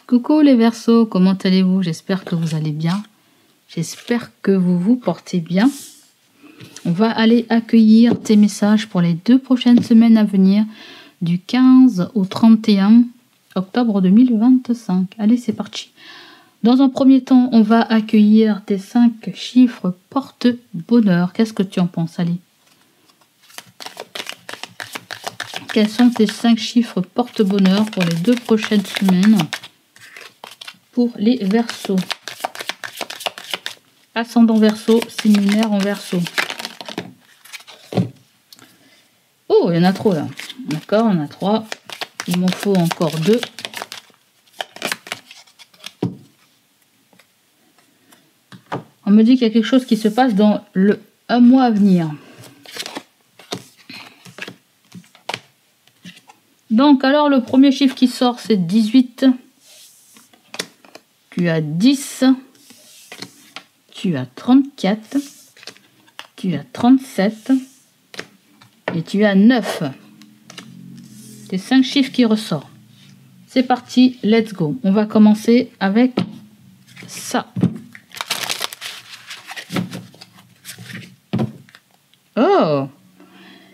Coucou les Verseaux, comment allez-vous? J'espère que vous allez bien. J'espère que vous vous portez bien. On va aller accueillir tes messages pour les 2 prochaines semaines à venir, du 15 au 31 octobre 2025. Allez, c'est parti. Dans un premier temps, on va accueillir tes 5 chiffres porte-bonheur. Qu'est-ce que tu en penses? Allez. Quels sont tes 5 chiffres porte-bonheur pour les 2 prochaines semaines pour les Verseaux? Ascendant Verseau, signe lunaire en Verseau. Oh, il y en a trop là. D'accord, il y en a 3. Il m'en faut encore 2. On me dit qu'il y a quelque chose qui se passe dans un mois à venir. Donc, alors, le premier chiffre qui sort, c'est 18. Tu as 10. Tu as 34. Tu as 37. Et tu as 9. C'est 5 chiffres qui ressortent. C'est parti, let's go. On va commencer avec ça. Oh!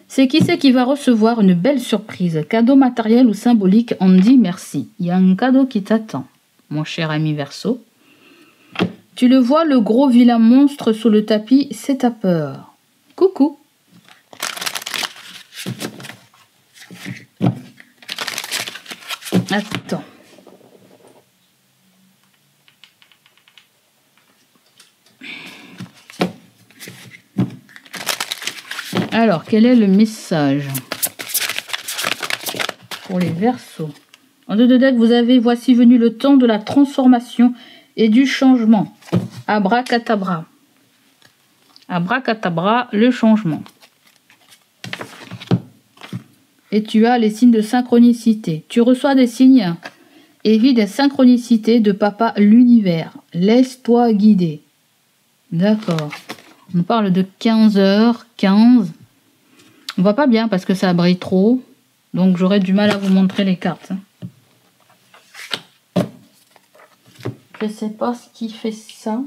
C'est qui va recevoir une belle surprise, cadeau matériel ou symbolique, on dit merci. Il y a un cadeau qui t'attend, mon cher ami Verseau. Tu le vois, le gros vilain monstre sous le tapis, c'est ta peur. Coucou. Attends. Alors, quel est le message pour les Verseaux? En 2 de deck, vous avez « Voici venu le temps de la transformation et du changement. Abracadabra. » Abracadabra, le changement. Et tu as les signes de synchronicité. Tu reçois des signes et vis des synchronicités de Papa l'univers. Laisse-toi guider. D'accord. On parle de 15h15. On voit pas bien parce que ça brille trop. Donc j'aurais du mal à vous montrer les cartes. Je sais pas ce qui fait ça.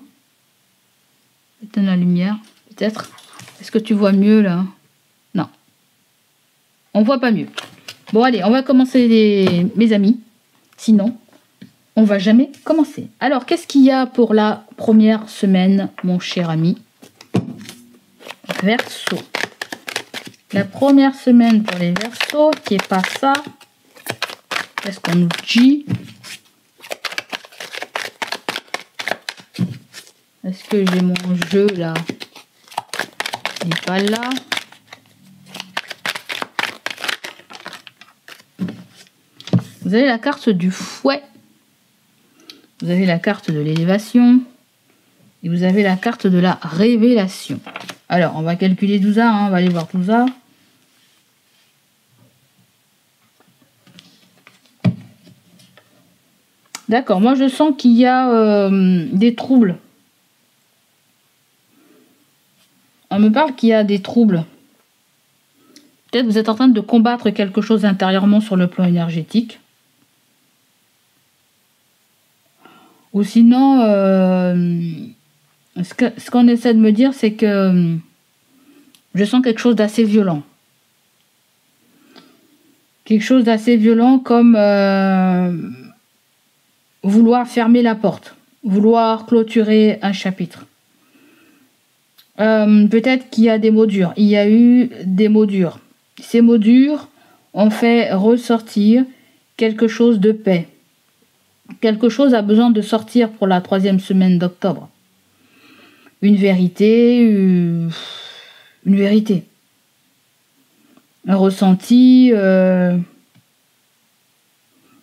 Éteins la lumière, peut-être. Est-ce que tu vois mieux là? Non. On voit pas mieux. Bon allez, on va commencer mes amis. Sinon, on va jamais commencer. Alors, qu'est-ce qu'il y a pour la première semaine, mon cher ami Verseau? La première semaine pour les Verseaux, qui est pas ça. Qu'est-ce qu'on nous dit? Est-ce que j'ai mon jeu là? Il n'est pas là. Vous avez la carte du fouet. Vous avez la carte de l'élévation. Et vous avez la carte de la révélation. Alors, on va calculer tout ça. On va aller voir tout ça. D'accord, moi je sens qu'il y a des troubles. On me parle qu'il y a des troubles. Peut-être vous êtes en train de combattre quelque chose intérieurement sur le plan énergétique. Ou sinon, ce qu'on essaie de me dire, c'est que je sens quelque chose d'assez violent. Quelque chose d'assez violent comme vouloir fermer la porte, vouloir clôturer un chapitre. Peut-être qu'il y a des mots durs. Il y a eu des mots durs. Ces mots durs ont fait ressortir quelque chose de paix. Quelque chose a besoin de sortir pour la 3e semaine d'octobre. Une vérité, une vérité. Un ressenti.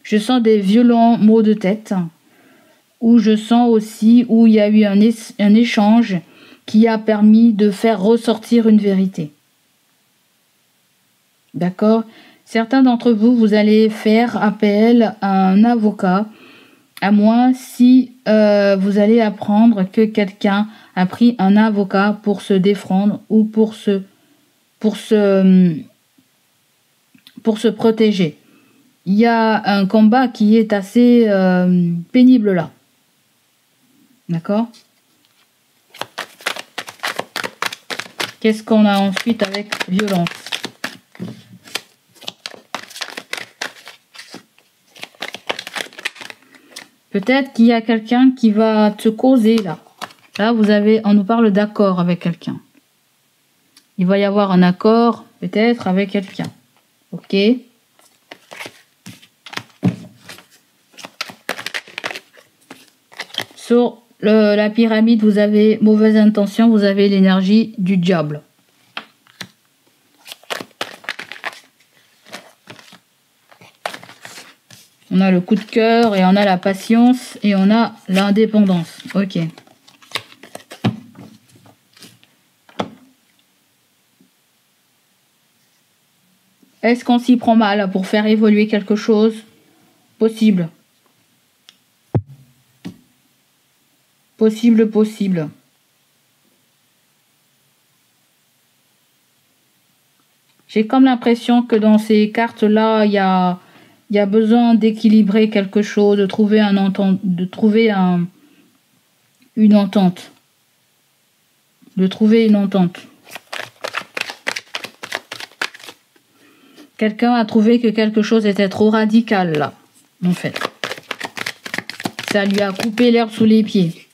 Je sens des violents maux de tête. Où je sens aussi où il y a eu un échange qui a permis de faire ressortir une vérité. D'accord? Certains d'entre vous, vous allez faire appel à un avocat, à moins si vous allez apprendre que quelqu'un a pris un avocat pour se défendre ou pour se protéger. il y a un combat qui est assez pénible là. D'accord? Qu'est-ce qu'on a ensuite avec violence? Peut-être qu'il y a quelqu'un qui va te causer là. Là, on nous parle d'accord avec quelqu'un. Il va y avoir un accord peut-être avec quelqu'un. Ok? Sur la pyramide, vous avez mauvaise intention, vous avez l'énergie du diable. On a le coup de cœur et on a la patience et on a l'indépendance. Ok. Est-ce qu'on s'y prend mal pour faire évoluer quelque chose? Possible. Possible. J'ai comme l'impression que dans ces cartes-là, il y a besoin d'équilibrer quelque chose, de trouver une entente. Quelqu'un a trouvé que quelque chose était trop radical là, en fait. Ça lui a coupé l'herbe sous les pieds.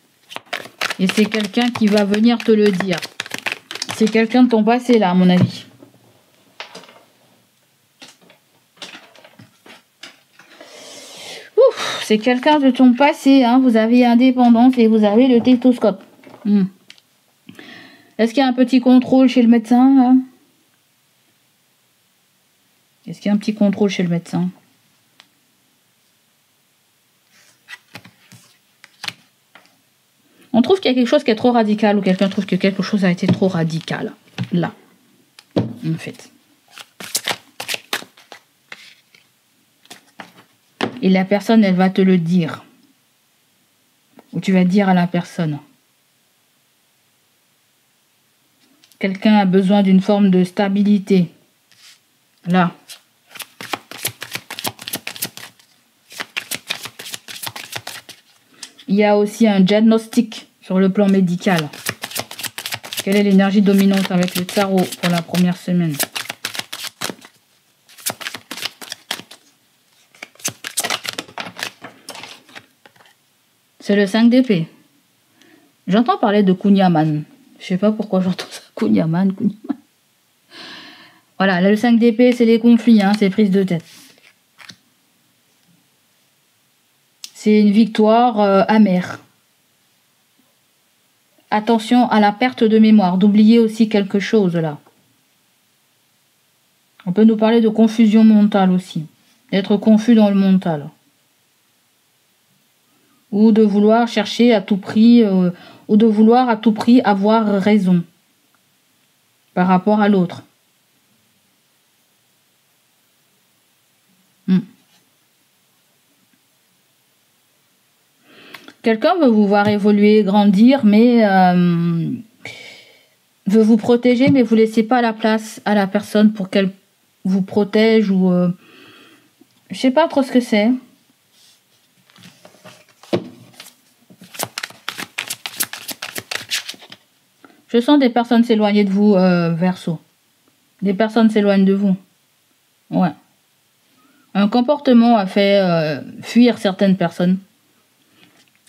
Et c'est quelqu'un qui va venir te le dire. C'est quelqu'un de ton passé là, à mon avis. Ouf, c'est quelqu'un de ton passé, hein. Vous avez indépendance et vous avez le stéthoscope. Est-ce qu'il y a un petit contrôle chez le médecin là? Est-ce qu'il y a un petit contrôle chez le médecin? On trouve qu'il y a quelque chose qui est trop radical ou quelqu'un trouve que quelque chose a été trop radical. Là, en fait. Et la personne, elle va te le dire. Ou tu vas dire à la personne. Quelqu'un a besoin d'une forme de stabilité. Là. Il y a aussi un diagnostic sur le plan médical. Quelle est l'énergie dominante avec le tarot pour la première semaine? C'est le 5 d'épée. J'entends parler de Kunyaman. Je sais pas pourquoi j'entends ça. Kunyaman. Voilà, là, le 5 d'épée, c'est les conflits, hein, c'est prise de tête. C'est une victoire amère. Attention à la perte de mémoire, d'oublier aussi quelque chose là. On peut nous parler de confusion mentale aussi. D'être confus dans le mental. Ou de vouloir chercher à tout prix, ou de vouloir à tout prix avoir raison par rapport à l'autre. Quelqu'un veut vous voir évoluer, grandir, mais veut vous protéger, mais vous ne laissez pas la place à la personne pour qu'elle vous protège ou... je sais pas trop ce que c'est. Je sens des personnes s'éloigner de vous, Verseau. Des personnes s'éloignent de vous. Ouais. Un comportement a fait fuir certaines personnes.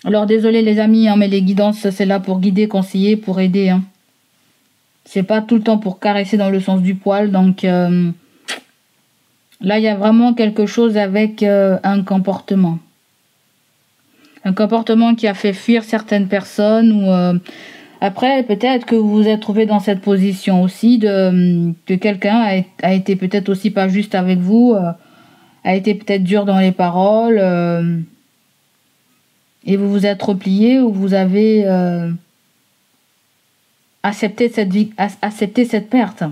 Alors désolé les amis, hein, mais les guidances, c'est là pour guider, conseiller, pour aider. Hein. C'est pas tout le temps pour caresser dans le sens du poil. Donc là, il y a vraiment quelque chose avec un comportement. Un comportement qui a fait fuir certaines personnes ou... Après, peut-être que vous vous êtes trouvé dans cette position aussi que quelqu'un a été peut-être aussi pas juste avec vous, a été peut-être dur dans les paroles, et vous vous êtes replié ou vous avez accepté cette perte.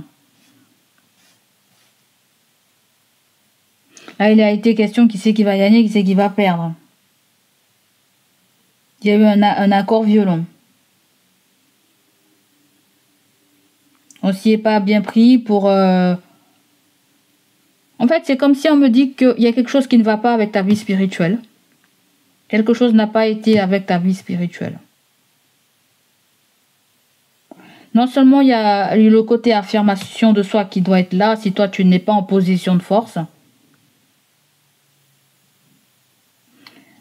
Là, il a été question qui c'est qui va gagner, qui c'est qui va perdre. Il y a eu un accord violent. On s'y est pas bien pris pour En fait, c'est comme si on me dit qu'il y a quelque chose qui ne va pas avec ta vie spirituelle. Quelque chose n'a pas été avec ta vie spirituelle. Non seulement il y a le côté affirmation de soi qui doit être là si toi tu n'es pas en position de force,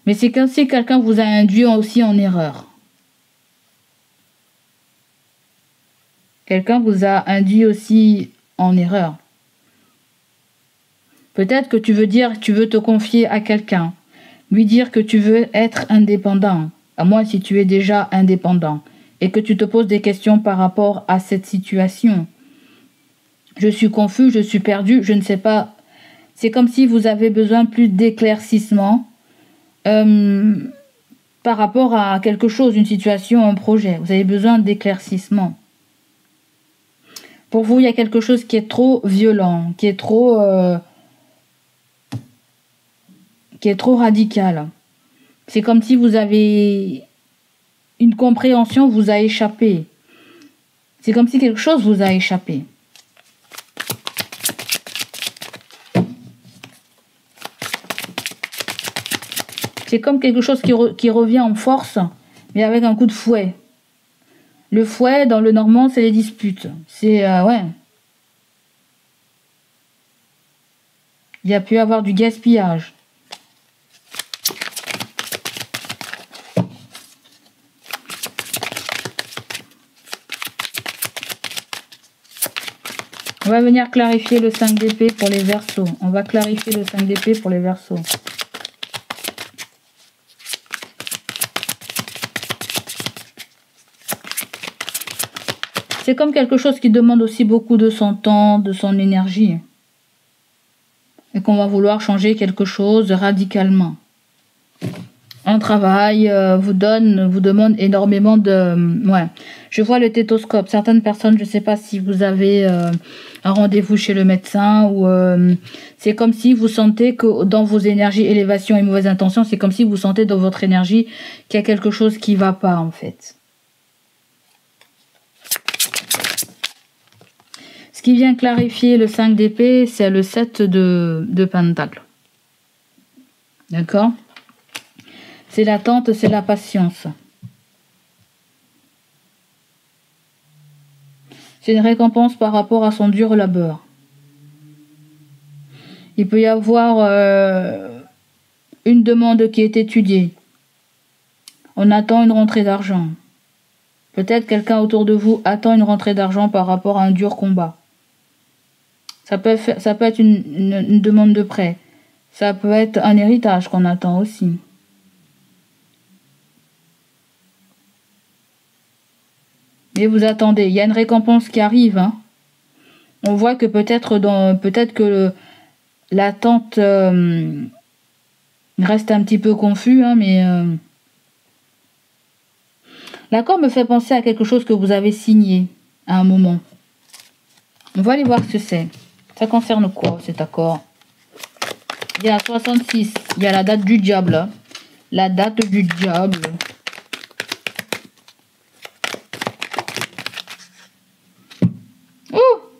mais c'est comme si quelqu'un vous a induit aussi en erreur. Quelqu'un vous a induit aussi en erreur. Peut-être que tu veux te confier à quelqu'un, lui dire que tu veux être indépendant, à moins si tu es déjà indépendant, et que tu te poses des questions par rapport à cette situation. Je suis confus, je suis perdu, je ne sais pas. C'est comme si vous avez besoin plus d'éclaircissement par rapport à quelque chose, une situation, un projet. Vous avez besoin d'éclaircissement. Pour vous, il y a quelque chose qui est trop violent, qui est trop radical. C'est comme si vous avez une compréhension vous a échappé. C'est comme si quelque chose vous a échappé. C'est comme quelque chose qui revient en force, mais avec un coup de fouet. Le fouet, dans le normand, c'est les disputes. C'est, ouais. Il y a pu avoir du gaspillage. On va venir clarifier le 5 d'épée pour les Verseaux. On va clarifier le 5 d'épée pour les Verseaux. C'est comme quelque chose qui demande aussi beaucoup de son temps, de son énergie. Et qu'on va vouloir changer quelque chose radicalement. Un travail vous demande énormément de... Ouais. Je vois le stéthoscope. Certaines personnes, je ne sais pas si vous avez un rendez-vous chez le médecin ou... c'est comme si vous sentez que dans vos énergies, élévation et mauvaises intentions, c'est comme si vous sentez dans votre énergie qu'il y a quelque chose qui ne va pas en fait. Ce qui vient clarifier le 5 d'épée, c'est le 7 de Pentacle. D'accord ? C'est l'attente, c'est la patience. C'est une récompense par rapport à son dur labeur. Il peut y avoir une demande qui est étudiée. On attend une rentrée d'argent. Peut-être quelqu'un autour de vous attend une rentrée d'argent par rapport à un dur combat. Ça peut être une demande de prêt. Ça peut être un héritage qu'on attend aussi. Mais vous attendez, il y a une récompense qui arrive. Hein. On voit que peut-être que l'attente reste un petit peu confus, hein, mais l'accord me fait penser à quelque chose que vous avez signé à un moment. On va aller voir ce que c'est. Ça concerne quoi cet accord? Il y a 66, il y a la date du diable. Hein. La date du diable.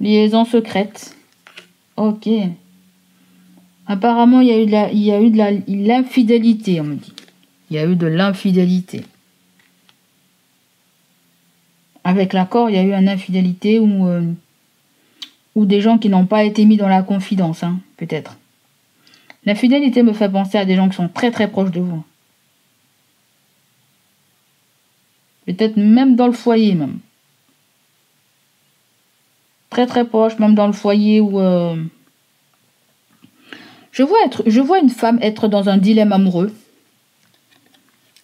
Liaison secrète. Ok. Apparemment, il y a eu de l'infidélité, on me dit. Il y a eu de l'infidélité. Avec l'accord, il y a eu une infidélité ou des gens qui n'ont pas été mis dans la confidence, hein, peut-être. L'infidélité me fait penser à des gens qui sont très très proches de vous. Peut-être même dans le foyer, même. Très très proche, même dans le foyer où... Je vois une femme être dans un dilemme amoureux.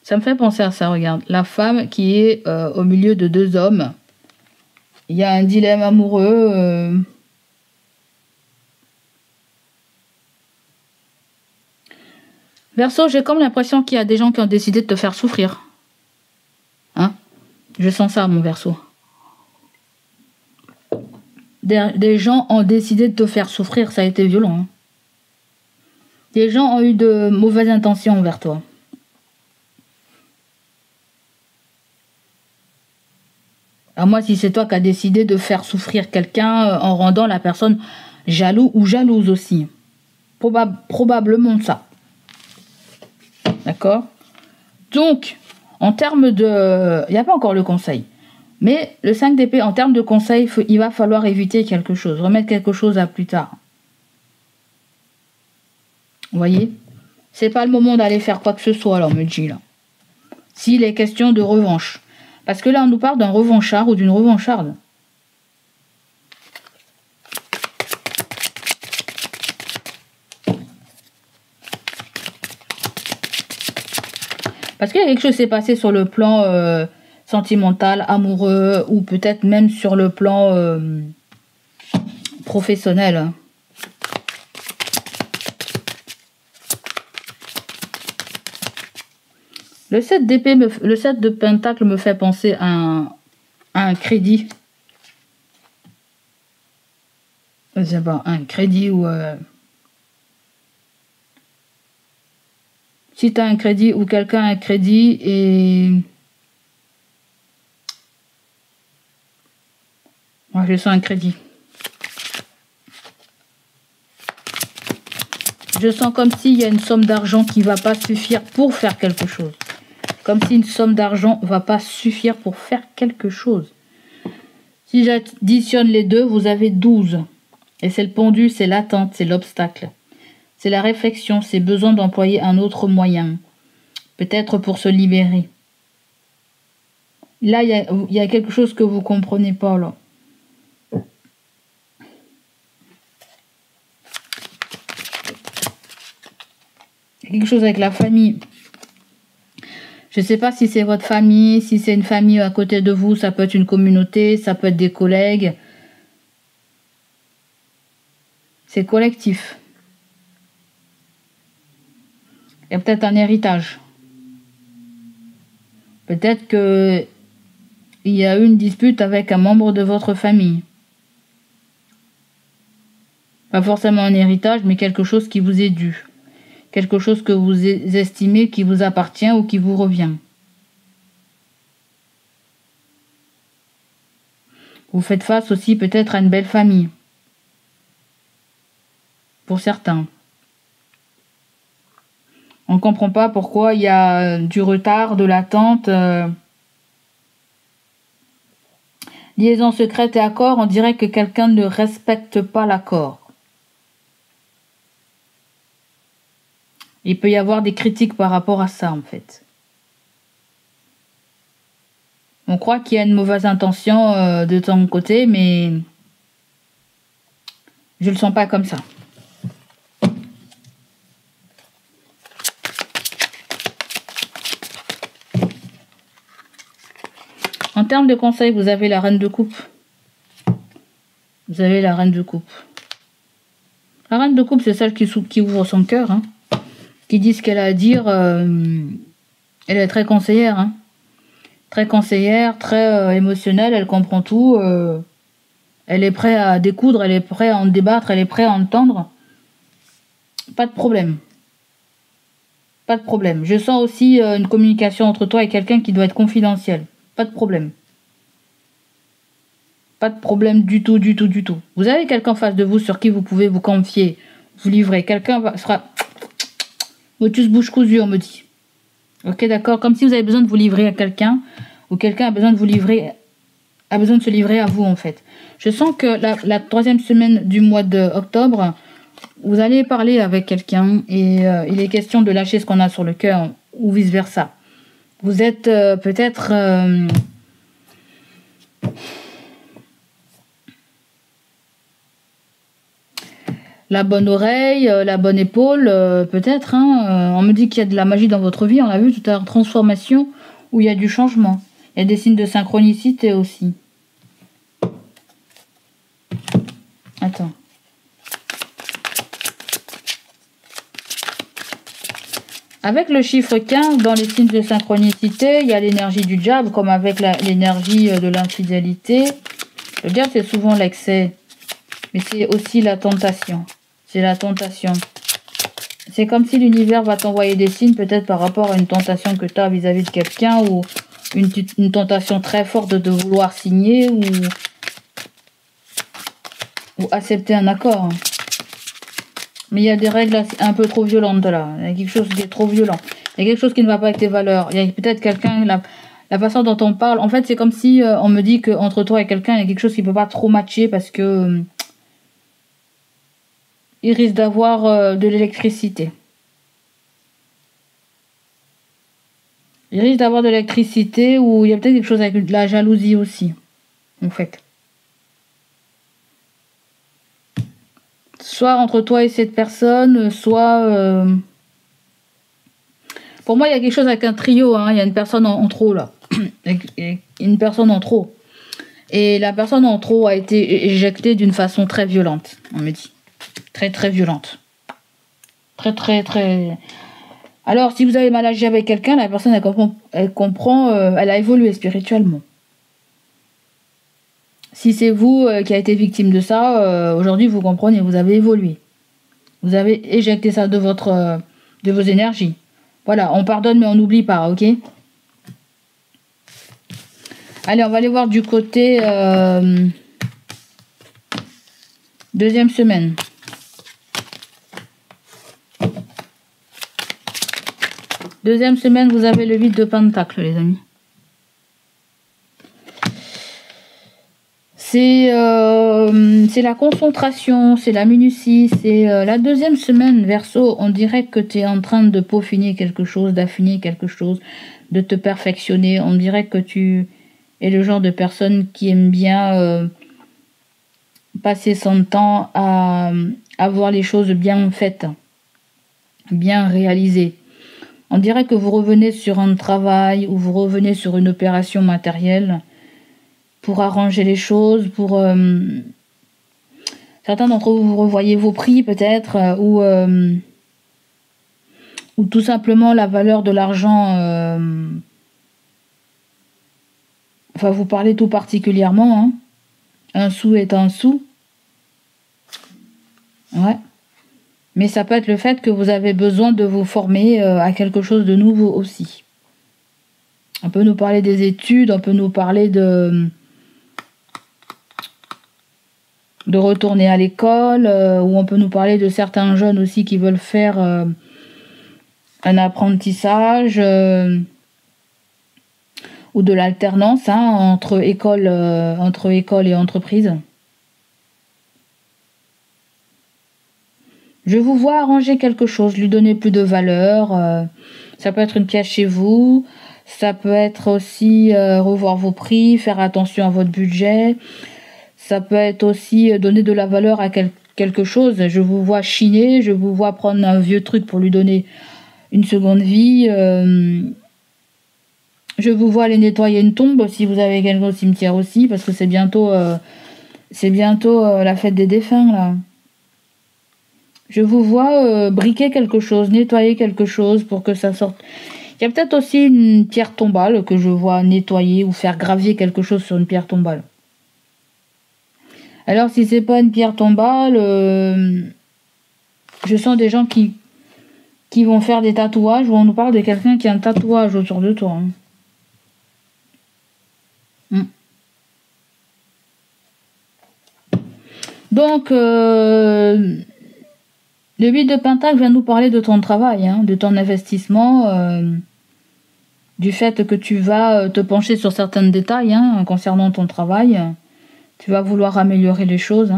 Ça me fait penser à ça, regarde. La femme qui est au milieu de deux hommes. Il y a un dilemme amoureux. Verseau, j'ai comme l'impression qu'il y a des gens qui ont décidé de te faire souffrir. Hein? Je sens ça, mon Verseau. Des gens ont décidé de te faire souffrir, ça a été violent. Hein? Des gens ont eu de mauvaises intentions envers toi. À moi, si c'est toi qui as décidé de faire souffrir quelqu'un en rendant la personne jaloux ou jalouse aussi. Probablement ça. D'accord? Donc, en termes de... Il n'y a pas encore le conseil. Mais le 5 d'épée, en termes de conseil, il va falloir éviter quelque chose. Remettre quelque chose à plus tard. Vous voyez? C'est pas le moment d'aller faire quoi que ce soit, alors, me dit là. S'il est question de revanche. Parce que là, on nous parle d'un revanchard ou d'une revancharde. Parce qu'il y a quelque chose qui s'est passé sur le plan sentimental, amoureux, ou peut-être même sur le plan professionnel. Le 7 d'épée, le 7 de pentacle me fait penser à un crédit. Je sais pas, un crédit ou... Si tu as un crédit ou quelqu'un a un crédit et... Moi, je sens un crédit. Je sens comme s'il y a une somme d'argent qui ne va pas suffire pour faire quelque chose. Comme si une somme d'argent ne va pas suffire pour faire quelque chose. Si j'additionne les deux, vous avez 12. Et c'est le pendu, c'est l'attente, c'est l'obstacle. C'est la réflexion, c'est besoin d'employer un autre moyen. Peut-être pour se libérer. Là, il y a quelque chose que vous ne comprenez pas, là. Quelque chose avec la famille. Je ne sais pas si c'est votre famille, si c'est une famille à côté de vous, ça peut être une communauté, ça peut être des collègues. C'est collectif. Il y a peut-être un héritage. Peut-être que il y a eu une dispute avec un membre de votre famille. Pas forcément un héritage, mais quelque chose qui vous est dû. Quelque chose que vous estimez qui vous appartient ou qui vous revient. Vous faites face aussi peut-être à une belle famille. Pour certains. On ne comprend pas pourquoi il y a du retard, de l'attente. Liaison secrète et accord, on dirait que quelqu'un ne respecte pas l'accord. Il peut y avoir des critiques par rapport à ça, en fait. On croit qu'il y a une mauvaise intention de ton côté, mais je ne le sens pas comme ça. En termes de conseils, vous avez la reine de coupe. Vous avez la reine de coupe. La reine de coupe, c'est celle qui ouvre son cœur, hein, qui dit ce qu'elle a à dire. Elle est très conseillère. Hein. Très conseillère, très émotionnelle, elle comprend tout. Elle est prête à découdre, elle est prête à en débattre, elle est prête à entendre. Pas de problème. Pas de problème. Je sens aussi une communication entre toi et quelqu'un qui doit être confidentielle. Pas de problème. Pas de problème du tout, du tout, du tout. Vous avez quelqu'un en face de vous sur qui vous pouvez vous confier, vous livrer. Quelqu'un sera... Motus bouche cousue, on me dit. Ok, d'accord. Comme si vous avez besoin de vous livrer à quelqu'un, ou quelqu'un a besoin de vous livrer, a besoin de se livrer à vous, en fait. Je sens que la troisième semaine du mois d'octobre, vous allez parler avec quelqu'un et il est question de lâcher ce qu'on a sur le cœur, ou vice-versa. Vous êtes peut-être... la bonne oreille, la bonne épaule, peut-être. Hein, on me dit qu'il y a de la magie dans votre vie. On l'a vu tout à l'heure, transformation, où il y a du changement. Il y a des signes de synchronicité aussi. Attends. Avec le chiffre 15, dans les signes de synchronicité, il y a l'énergie du diable, comme avec l'énergie de l'infidélité. Le diable, c'est souvent l'excès, mais c'est aussi la tentation. C'est la tentation. C'est comme si l'univers va t'envoyer des signes, peut-être par rapport à une tentation que tu as vis-à-vis de quelqu'un, ou une tentation très forte de vouloir signer, ou accepter un accord. Mais il y a des règles un peu trop violentes là. Il y a quelque chose qui est trop violent. Il y a quelque chose qui ne va pas avec tes valeurs. Il y a peut-être quelqu'un, la façon dont on parle. En fait, c'est comme si on me dit qu'entre toi et quelqu'un, il y a quelque chose qui ne peut pas trop matcher parce que il risque d'avoir de l'électricité. Il risque d'avoir de l'électricité ou il y a peut-être quelque chose avec de la jalousie aussi, en fait. Soit entre toi et cette personne, soit... Pour moi, il y a quelque chose avec un trio, hein. Il y a une personne en trop, là. Une personne en trop. Et la personne en trop a été éjectée d'une façon très violente, on me dit. Très, très violente. Très, très, très... Alors, si vous avez mal agi avec quelqu'un, la personne, elle comprend, elle a évolué spirituellement. Si c'est vous qui avez été victime de ça, aujourd'hui, vous comprenez, vous avez évolué. Vous avez éjecté ça de vos énergies. Voilà, on pardonne, mais on n'oublie pas, ok? Allez, on va aller voir du côté deuxième semaine. Deuxième semaine, vous avez le 8 de Pentacle, les amis. C'est la concentration, c'est la minutie, c'est la deuxième semaine, Verseau. On dirait que tu es en train de peaufiner quelque chose, d'affiner quelque chose, de te perfectionner. On dirait que tu es le genre de personne qui aime bien passer son temps à avoir les choses bien faites, bien réalisées. On dirait que vous revenez sur un travail ou vous revenez sur une opération matérielle pour arranger les choses, pour... certains d'entre vous, vous revoyez vos prix peut-être, ou tout simplement la valeur de l'argent. Enfin, vous parlez tout particulièrement. Hein. Un sou est un sou. Ouais. Mais ça peut être le fait que vous avez besoin de vous former à quelque chose de nouveau aussi. On peut nous parler des études, on peut nous parler de retourner à l'école, ou on peut nous parler de certains jeunes aussi qui veulent faire un apprentissage ou de l'alternance entre école et entreprise. Je vous vois arranger quelque chose, lui donner plus de valeur. Ça peut être une pièce chez vous, ça peut être aussi revoir vos prix, faire attention à votre budget. Ça peut être aussi donner de la valeur à quelque chose. Je vous vois chiner, je vous vois prendre un vieux truc pour lui donner une seconde vie. Je vous vois aller nettoyer une tombe si vous avez quelqu'un au cimetière aussi, parce que c'est bientôt la fête des défunts là. Je vous vois briquer quelque chose, nettoyer quelque chose pour que ça sorte. Il y a peut-être aussi une pierre tombale que je vois nettoyer ou faire graver quelque chose sur une pierre tombale. Alors, si c'est pas une pierre tombale, je sens des gens qui vont faire des tatouages, ou on nous parle de quelqu'un qui a un tatouage autour de toi. Donc, le 8 de Pentacle vient nous parler de ton travail, de ton investissement, du fait que tu vas te pencher sur certains détails concernant ton travail. Tu vas vouloir améliorer les choses.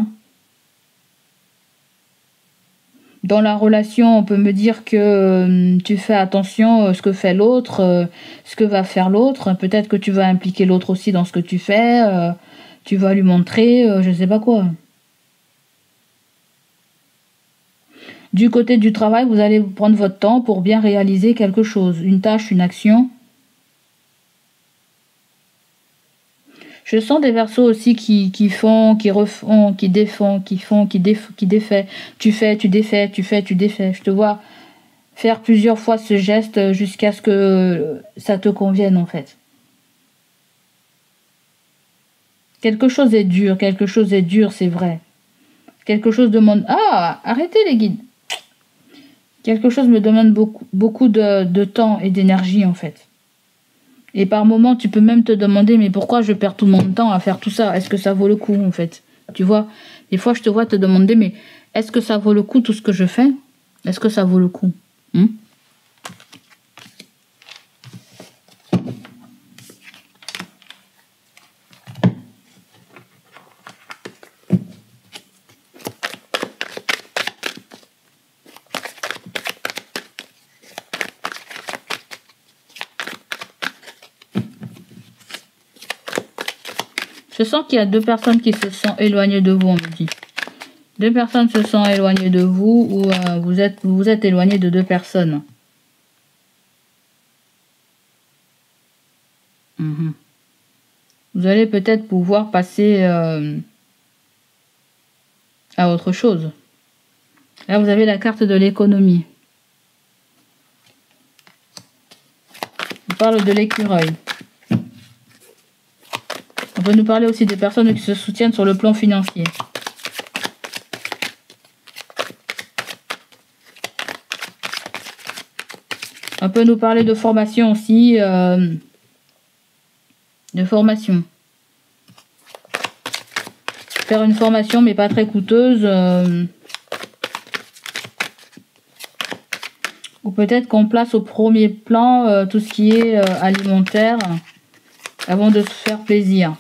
Dans la relation, on peut me dire que tu fais attention à ce que fait l'autre, ce que va faire l'autre. Peut-être que tu vas impliquer l'autre aussi dans ce que tu fais. Tu vas lui montrer, je ne sais pas quoi. Du côté du travail, vous allez prendre votre temps pour bien réaliser quelque chose, une tâche, une action. Je sens des Verseaux aussi qui font, qui refont, qui défont, qui font, qui défait. Tu fais, tu défais, tu fais, tu défais. Je te vois faire plusieurs fois ce geste jusqu'à ce que ça te convienne en fait. Quelque chose est dur, c'est vrai. Quelque chose demande... Ah, arrêtez les guides. Quelque chose me demande beaucoup de temps et d'énergie en fait. Et par moments, tu peux même te demander, mais pourquoi je perds tout mon temps à faire tout ça? Est-ce que ça vaut le coup, en fait? Tu vois, des fois, je te vois te demander, mais Est-ce que ça vaut le coup tout ce que je fais? Est-ce que ça vaut le coup? Je sens qu'il y a deux personnes qui se sont éloignées de vous, on me dit. Deux personnes se sont éloignées de vous ou vous êtes éloigné de deux personnes. Vous allez peut-être pouvoir passer à autre chose. Là, vous avez la carte de l'économie. On parle de l'écureuil. On peut nous parler aussi des personnes qui se soutiennent sur le plan financier. On peut nous parler de formation aussi. De formation. Faire une formation mais pas très coûteuse. Ou peut-être qu'on place au premier plan tout ce qui est alimentaire avant de se faire plaisir.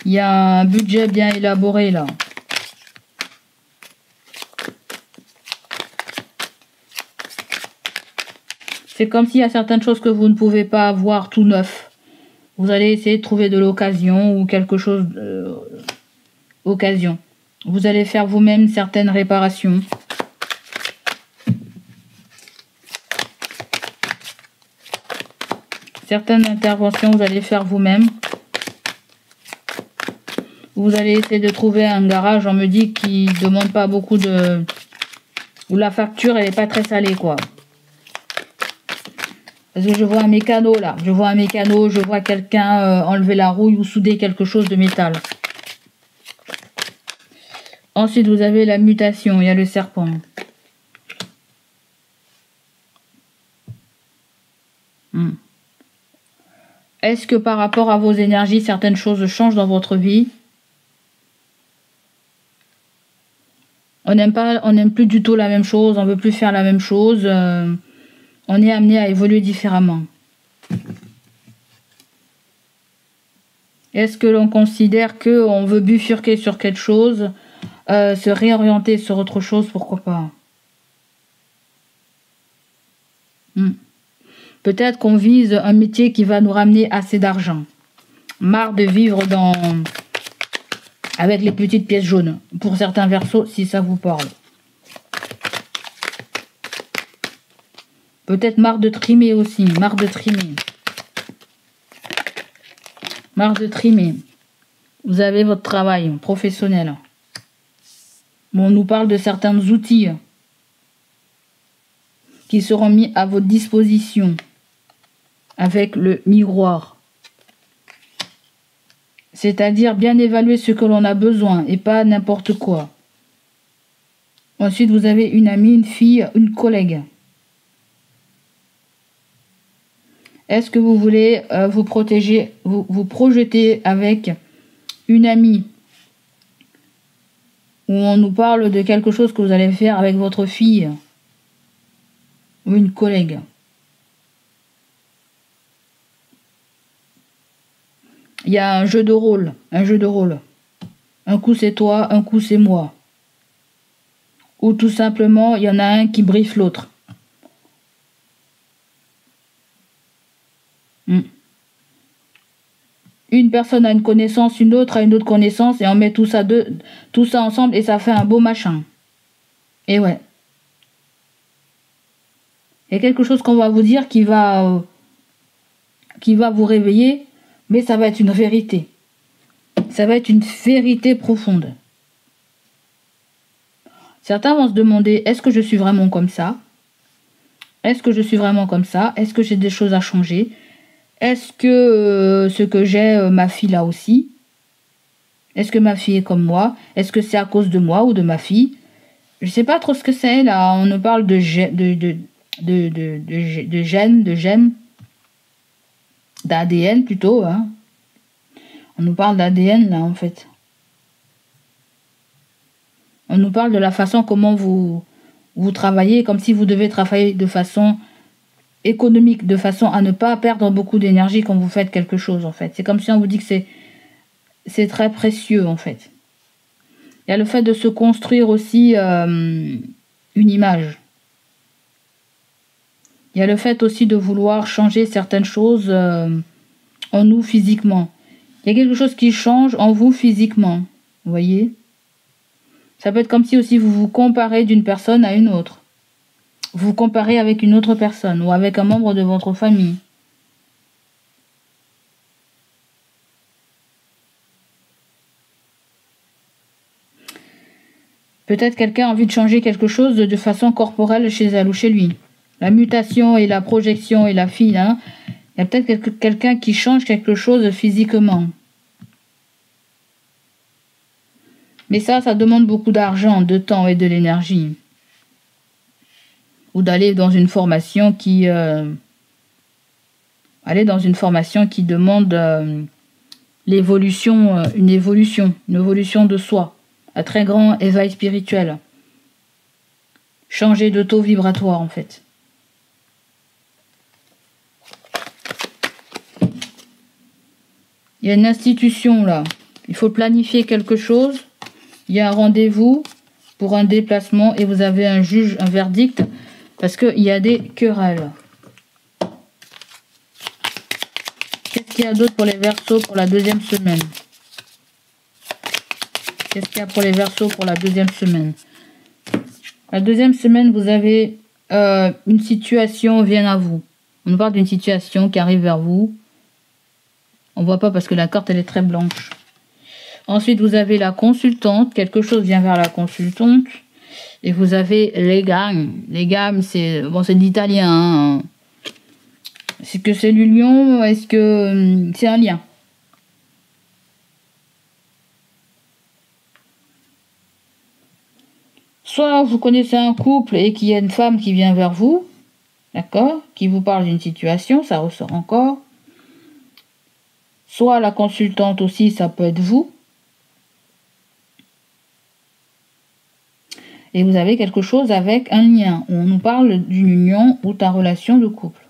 Il y a un budget bien élaboré là. C'est comme s'il y a certaines choses que vous ne pouvez pas avoir tout neuf. Vous allez essayer de trouver de l'occasion ou quelque chose d'occasion. Vous allez faire vous-même certaines réparations. Certaines interventions, vous allez faire vous-même. Vous allez essayer de trouver un garage, on me dit, qui ne demande pas beaucoup de... Où la facture, elle n'est pas très salée, quoi. Parce que je vois un mécano, là. Je vois un mécano, je vois quelqu'un enlever la rouille ou souder quelque chose de métal. Ensuite, vous avez la mutation. Il y a le serpent. Est-ce que par rapport à vos énergies, certaines choses changent dans votre vie? On n'aime plus du tout la même chose, on ne veut plus faire la même chose. On est amené à évoluer différemment. Est-ce que l'on considère qu'on veut bifurquer sur quelque chose, se réorienter sur autre chose, pourquoi pas? Peut-être qu'on vise un métier qui va nous ramener assez d'argent. Marre de vivre avec les petites pièces jaunes. Pour certains versos, si ça vous parle. Peut-être marre de trimer aussi. Marre de trimer. Marre de trimer. Vous avez votre travail professionnel. Bon, on nous parle de certains outils qui seront mis à votre disposition avec le miroir. C'est-à-dire bien évaluer ce que l'on a besoin et pas n'importe quoi. Ensuite, vous avez une amie, une fille, une collègue. Est-ce que vous voulez vous protéger, vous projeter avec une amie où on nous parle de quelque chose que vous allez faire avec votre fille ou une collègue? Il y a un jeu de rôle, Un coup c'est toi, un coup c'est moi. Ou tout simplement, il y en a un qui briefe l'autre. Une personne a une connaissance, une autre a une autre connaissance, et on met tout ça ensemble et ça fait un beau machin. Et ouais. Il y a quelque chose qu'on va vous dire qui va vous réveiller, mais ça va être une vérité. Ça va être une vérité profonde. Certains vont se demander, est-ce que je suis vraiment comme ça? Est-ce que je suis vraiment comme ça? Est-ce que j'ai des choses à changer? Est-ce que ce que j'ai, ma fille là aussi? Est-ce que ma fille est comme moi? Est-ce que c'est à cause de moi ou de ma fille? Je sais pas trop ce que c'est là. On nous parle de gènes, d'ADN plutôt. Hein. On nous parle d'ADN là en fait. On nous parle de la façon comment vous travaillez, comme si vous devez travailler de façon économique, de façon à ne pas perdre beaucoup d'énergie quand vous faites quelque chose, en fait. C'est comme si on vous dit que c'est très précieux, en fait. Il y a le fait de se construire aussi une image. Il y a le fait aussi de vouloir changer certaines choses en nous physiquement. Il y a quelque chose qui change en vous physiquement. Vous voyez? Ça peut être comme si aussi vous vous comparez d'une personne à une autre. Vous vous comparez avec une autre personne ou avec un membre de votre famille. Peut-être quelqu'un a envie de changer quelque chose de façon corporelle chez elle ou chez lui. La mutation et la projection et la fille, hein. Il y a peut-être quelqu'un qui change quelque chose physiquement. Mais ça demande beaucoup d'argent, de temps et de l'énergie. Ou d'aller dans une formation qui... aller dans une formation qui demande l'évolution, une évolution de soi. Un très grand éveil spirituel. Changer de taux vibratoire, en fait. Il y a une institution, là. Il faut planifier quelque chose. Il y a un rendez-vous pour un déplacement et vous avez un juge, un verdict, parce qu'il y a des querelles. Qu'est-ce qu'il y a d'autre pour les Verseaux pour la deuxième semaine? Qu'est-ce qu'il y a pour les Verseaux pour la deuxième semaine? La deuxième semaine, vous avez une situation vient à vous. On nous parle d'une situation qui arrive vers vous. On ne voit pas parce que la carte, elle est très blanche. Ensuite, vous avez la consultante. Quelque chose vient vers la consultante. Et vous avez les gammes. Les gammes, c'est bon, c'est d'italien. Hein. Est-ce que c'est l'union? Est-ce que c'est un lien? Soit vous connaissez un couple et qu'il y a une femme qui vient vers vous, d'accord, qui vous parle d'une situation, ça ressort encore. Soit la consultante aussi, ça peut être vous. Et vous avez quelque chose avec un lien. On nous parle d'une union ou ta relation de couple.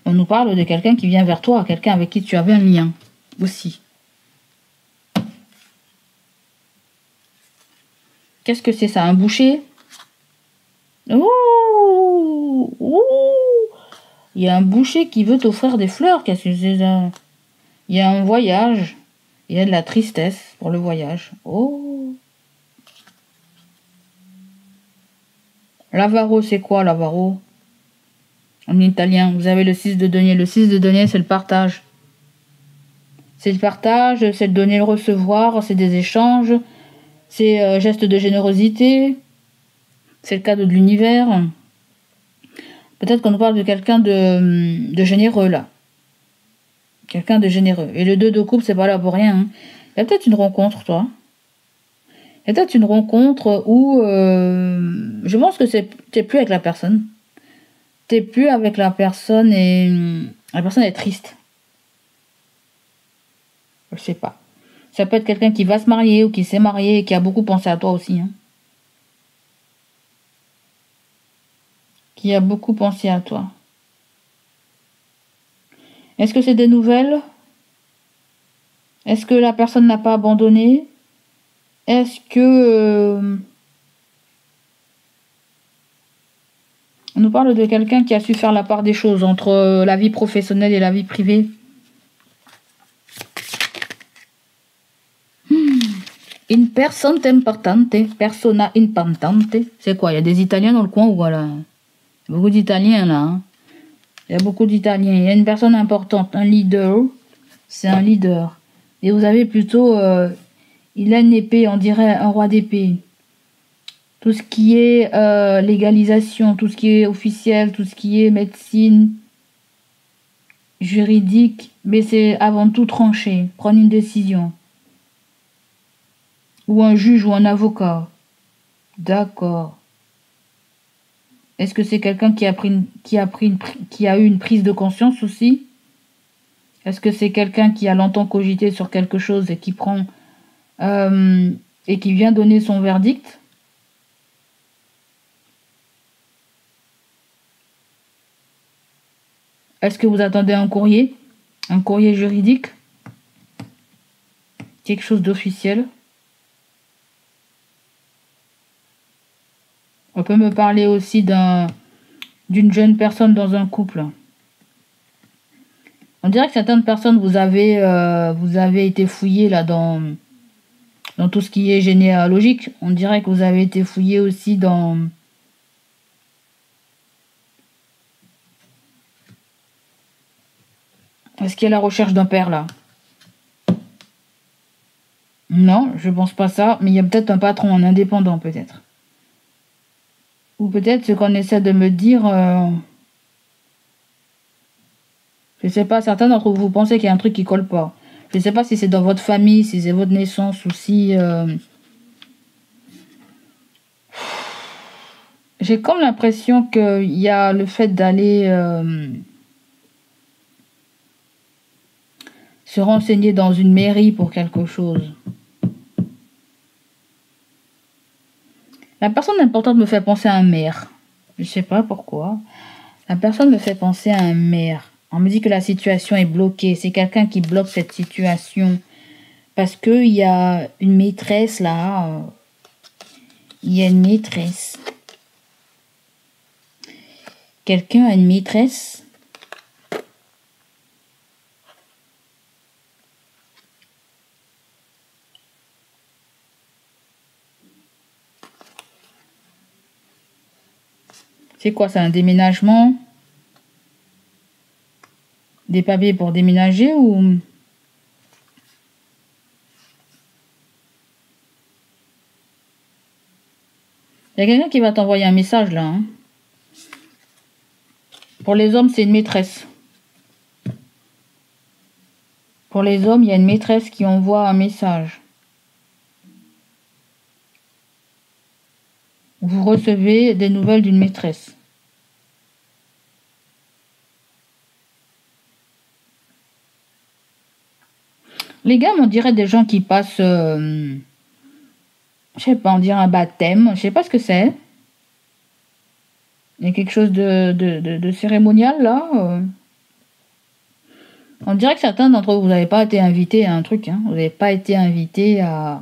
On nous parle de quelqu'un qui vient vers toi, quelqu'un avec qui tu avais un lien aussi. Qu'est-ce que c'est ça? Un boucher? Ouh, ouh. Il y a un boucher qui veut t'offrir des fleurs. Qu'est-ce que c'est ça? Il y a un voyage. Il y a de la tristesse pour le voyage. Oh. L'avaro, c'est quoi l'avaro? En italien, vous avez le 6 de denier. Le 6 de denier, c'est le partage. C'est le partage, c'est le donner, le recevoir, c'est des échanges. C'est geste de générosité. C'est le cadeau de l'univers. Peut-être qu'on nous parle de quelqu'un de généreux, là. Quelqu'un de généreux. Et le 2 de coupe, c'est pas là pour rien. Hein. Il y a peut-être une rencontre, toi. Il y a peut-être une rencontre où... je pense que t'es plus avec la personne. T'es plus avec la personne et... la personne est triste. Je sais pas. Ça peut être quelqu'un qui va se marier ou qui s'est marié et qui a beaucoup pensé à toi aussi. Hein. Qui a beaucoup pensé à toi. Est-ce que c'est des nouvelles? Est-ce que la personne n'a pas abandonné? Est-ce que... on nous parle de quelqu'un qui a su faire la part des choses entre la vie professionnelle et la vie privée. Une personne importante, persona importante. C'est quoi? Il y a des Italiens dans le coin ou voilà? Beaucoup d'Italiens là. Hein. Il y a beaucoup d'Italiens. Il y a une personne importante, un leader. C'est un leader. Et vous avez plutôt... il a une épée, on dirait un roi d'épée. Tout ce qui est légalisation, tout ce qui est officiel, tout ce qui est médecine, juridique. Mais c'est avant tout trancher, prendre une décision. Ou un juge ou un avocat. D'accord. Est-ce que c'est quelqu'un qui a eu une prise de conscience aussi? Est-ce que c'est quelqu'un qui a longtemps cogité sur quelque chose et qui prend et qui vient donner son verdict. Est-ce que vous attendez un courrier juridique, quelque chose d'officiel? On peut me parler aussi d'une jeune personne dans un couple. On dirait que certaines personnes, vous avez été fouillé là dans tout ce qui est généalogique. On dirait que vous avez été fouillé aussi dans... Est-ce qu'il y a la recherche d'un père là? Non, je pense pas ça, mais il y a peut-être un patron, un indépendant peut-être. Ou peut-être ce qu'on essaie de me dire... Je sais pas, certains d'entre vous pensez qu'il y a un truc qui colle pas. Je sais pas si c'est dans votre famille, si c'est votre naissance ou si... J'ai comme l'impression qu'il y a le fait d'aller se renseigner dans une mairie pour quelque chose. La personne importante me fait penser à un maire. Je sais pas pourquoi. La personne me fait penser à un maire. On me dit que la situation est bloquée. C'est quelqu'un qui bloque cette situation. Parce qu'il y a une maîtresse là. Il y a une maîtresse. Quelqu'un a une maîtresse. C'est quoi, c'est un déménagement? Des papiers pour déménager ou... Il y a quelqu'un qui va t'envoyer un message là. Hein. Pour les hommes, c'est une maîtresse. Pour les hommes, il y a une maîtresse qui envoie un message. Vous recevez des nouvelles d'une maîtresse. Les gars, on dirait des gens qui passent... je sais pas, on dirait un baptême. Je sais pas ce que c'est. Il y a quelque chose de cérémonial là. On dirait que certains d'entre vous, vous n'avez pas été invités à un truc. Hein. Vous n'avez pas été invités à...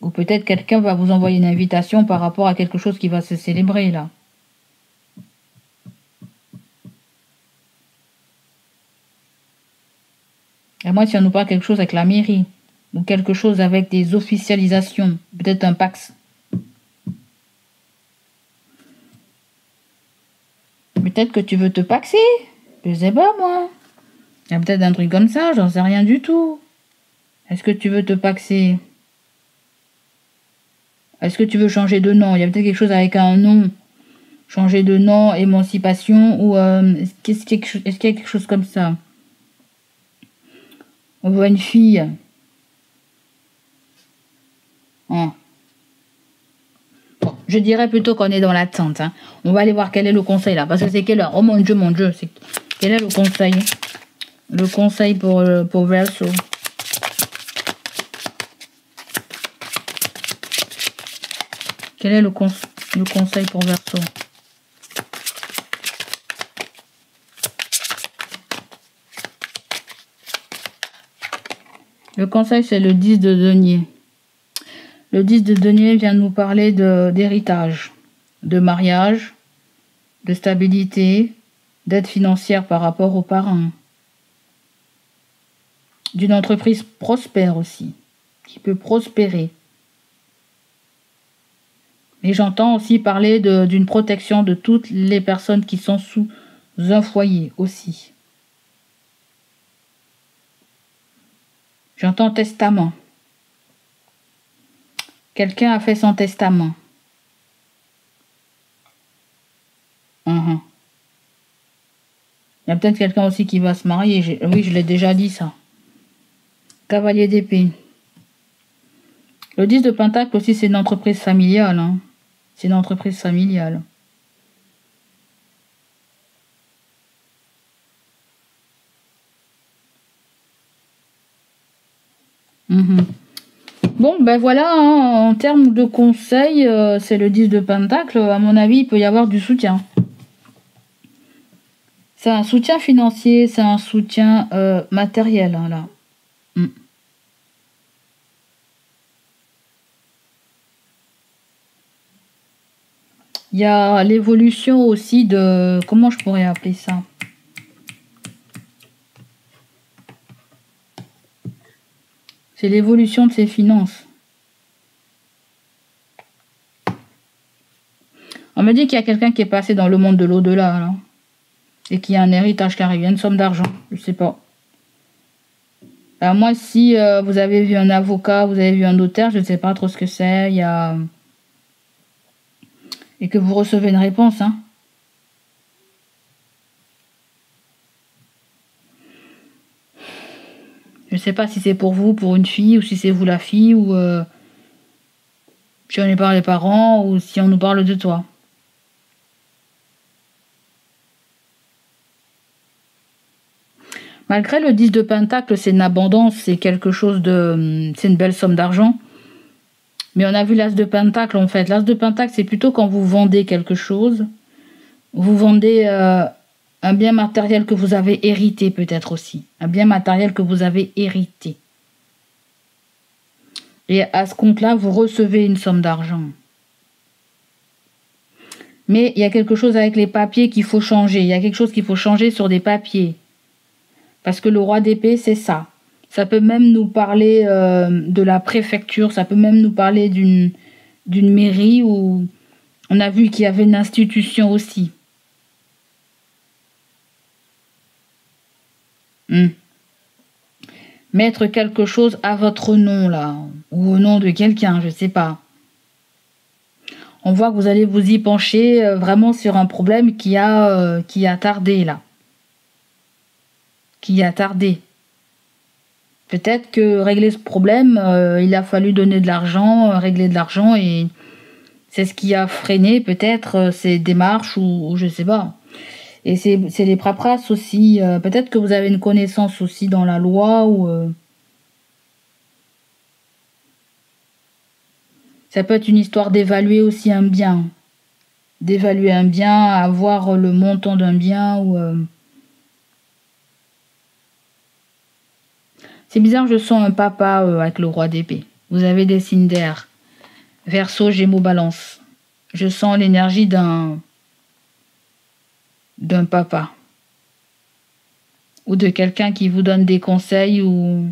Ou peut-être quelqu'un va vous envoyer une invitation par rapport à quelque chose qui va se célébrer là. À moins si on nous parle quelque chose avec la mairie. Ou quelque chose avec des officialisations. Peut-être un Pax. Peut-être que tu veux te paxer. Je sais pas moi. Il y a peut-être un truc comme ça, j'en sais rien du tout. Est-ce que tu veux te paxer? Est-ce que tu veux changer de nom? Il y a peut-être quelque chose avec un nom. Changer de nom, émancipation, ou est-ce qu'il y a quelque chose comme ça? On voit une fille. Hein. Bon, je dirais plutôt qu'on est dans l'attente. Hein. On va aller voir quel est le conseil là. Parce que c'est quelle heure? Oh mon Dieu, mon Dieu. Quel est le conseil? Le conseil pour Verseau. Quel est le conseil pour Verseau? Le conseil, c'est le 10 de denier. Le 10 de denier vient nous parler d'héritage, de mariage, de stabilité, d'aide financière par rapport aux parents. D'une entreprise prospère aussi, qui peut prospérer. Et j'entends aussi parler d'une protection de toutes les personnes qui sont sous un foyer aussi. J'entends testament. Quelqu'un a fait son testament. Il y a peut-être quelqu'un aussi qui va se marier. Oui, je l'ai déjà dit ça. Cavalier d'épée. Le 10 de Pentacle aussi, c'est une entreprise familiale. Hein. C'est une entreprise familiale. Bon, ben voilà, hein, en termes de conseils, c'est le 10 de Pentacle. À mon avis, il peut y avoir du soutien. C'est un soutien financier, c'est un soutien matériel, hein, là. Mm. Il y a l'évolution aussi de... Comment je pourrais appeler ça? C'est l'évolution de ses finances. On me dit qu'il y a quelqu'un qui est passé dans le monde de l'au-delà, là. Et qu'il y a un héritage qui arrive, une somme d'argent, je sais pas. Alors moi, si vous avez vu un avocat, vous avez vu un notaire, je ne sais pas trop ce que c'est, il y a... Et que vous recevez une réponse, hein. Je ne sais pas si c'est pour vous, pour une fille, ou si c'est vous la fille, ou si on est par les parents, ou si on nous parle de toi. Malgré le 10 de Pentacle, c'est une abondance, c'est quelque chose de... C'est une belle somme d'argent. Mais on a vu l'As de Pentacle, en fait. L'As de Pentacle, c'est plutôt quand vous vendez quelque chose. Vous vendez un bien matériel que vous avez hérité, peut-être aussi. Un bien matériel que vous avez hérité. Et à ce compte-là, vous recevez une somme d'argent. Mais il y a quelque chose avec les papiers qu'il faut changer. Il y a quelque chose qu'il faut changer sur des papiers. Parce que le roi d'épée, c'est ça. Ça peut même nous parler de la préfecture. Ça peut même nous parler d'une mairie où on a vu qu'il y avait une institution aussi. Mettre quelque chose à votre nom, là. Ou au nom de quelqu'un, je sais pas. On voit que vous allez vous y pencher vraiment sur un problème qui a tardé, là. Qui a tardé. Peut-être que régler ce problème, il a fallu donner de l'argent, régler de l'argent, et c'est ce qui a freiné peut-être ces démarches, ou je sais pas. Et c'est les paperasses aussi. Peut-être que vous avez une connaissance aussi dans la loi, ou... Ça peut être une histoire d'évaluer aussi un bien. D'évaluer un bien, avoir le montant d'un bien, ou... C'est bizarre, je sens un papa avec le roi d'épée. Vous avez des signes d'air. Verseau, Gémeaux, Balance. Je sens l'énergie d'un papa. Ou de quelqu'un qui vous donne des conseils, ou...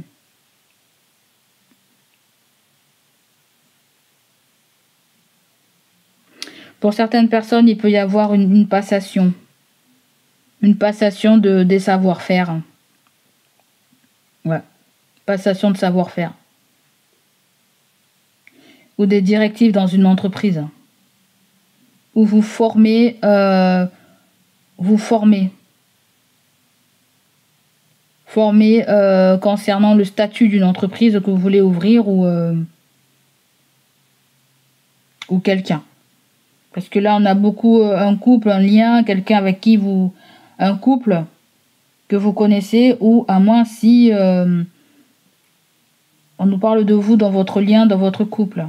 Pour certaines personnes, il peut y avoir une passation. Une passation des savoir-faire. Ouais. Passation de savoir-faire. Ou des directives dans une entreprise. Où vous formez... Formez concernant le statut d'une entreprise que vous voulez ouvrir, ou quelqu'un. Parce que là, on a beaucoup un couple, un lien, quelqu'un avec qui vous... Un couple que vous connaissez, ou à moins si on nous parle de vous dans votre lien, dans votre couple.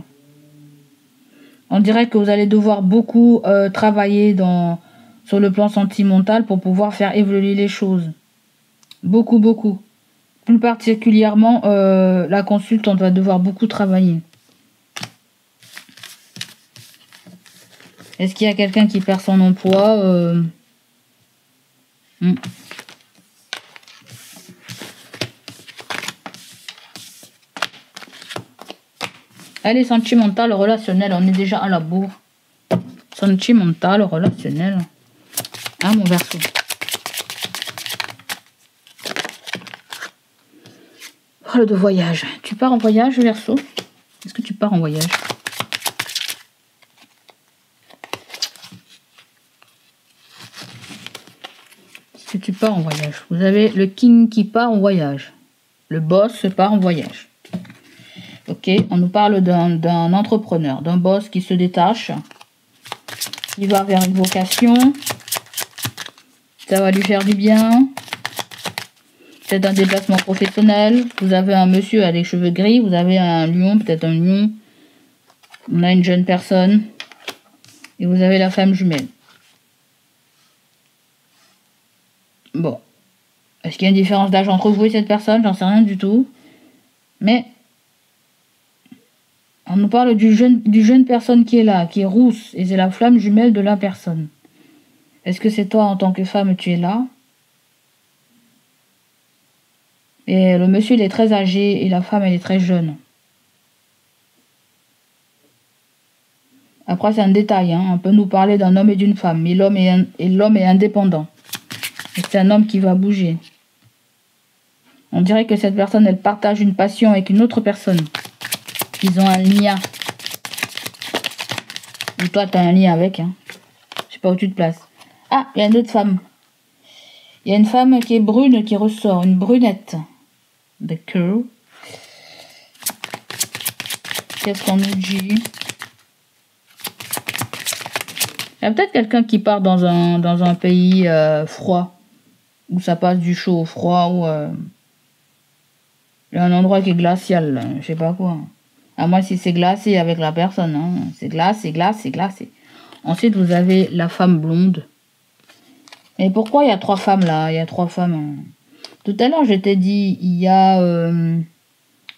On dirait que vous allez devoir beaucoup travailler sur le plan sentimental pour pouvoir faire évoluer les choses. Beaucoup, beaucoup. Plus particulièrement, la consultante va devoir beaucoup travailler. Est-ce qu'il y a quelqu'un qui perd son emploi Allez, sentimental, relationnel, on est déjà à la bourre. Sentimental, relationnel. Hein, mon Verseau? Parle de voyage. Tu pars en voyage, Verseau? Est-ce que tu pars en voyage? Est-ce que tu pars en voyage? Vous avez le king qui part en voyage. Le boss part en voyage. Ok, on nous parle d'un entrepreneur, d'un boss qui se détache. Il va vers une vocation. Ça va lui faire du bien. peut-être un déplacement professionnel. Vous avez un monsieur avec les cheveux gris. Vous avez un lion, peut-être un lion. On a une jeune personne. Et vous avez la femme jumelle. Bon. Est-ce qu'il y a une différence d'âge entre vous et cette personne? J'en sais rien du tout. Mais on nous parle du jeune personne qui est là, qui est rousse. Et c'est la flamme jumelle de la personne. Est-ce que c'est toi en tant que femme, tu es là? Et le monsieur, il est très âgé et la femme, elle est très jeune. Après, c'est un détail. Hein. On peut nous parler d'un homme et d'une femme. Mais l'homme est indépendant. C'est un homme qui va bouger. On dirait que cette personne, elle partage une passion avec une autre personne. Ils ont un lien. Ou toi, tu as un lien avec. Hein. Je sais pas où tu te places. Ah, il y a une autre femme. Il y a une femme qui est brune qui ressort. Une brunette. The Curl. Qu'est-ce qu'on nous dit? Il y a peut-être quelqu'un qui part dans un pays froid. Où ça passe du chaud au froid. Ou il y a un endroit qui est glacial. Là, je sais pas quoi. À moins si c'est glacé avec la personne. Hein. C'est glacé. Ensuite, vous avez la femme blonde. Et pourquoi il y a 3 femmes là? Il y a 3 femmes. Hein. Tout à l'heure, je t'ai dit, il y a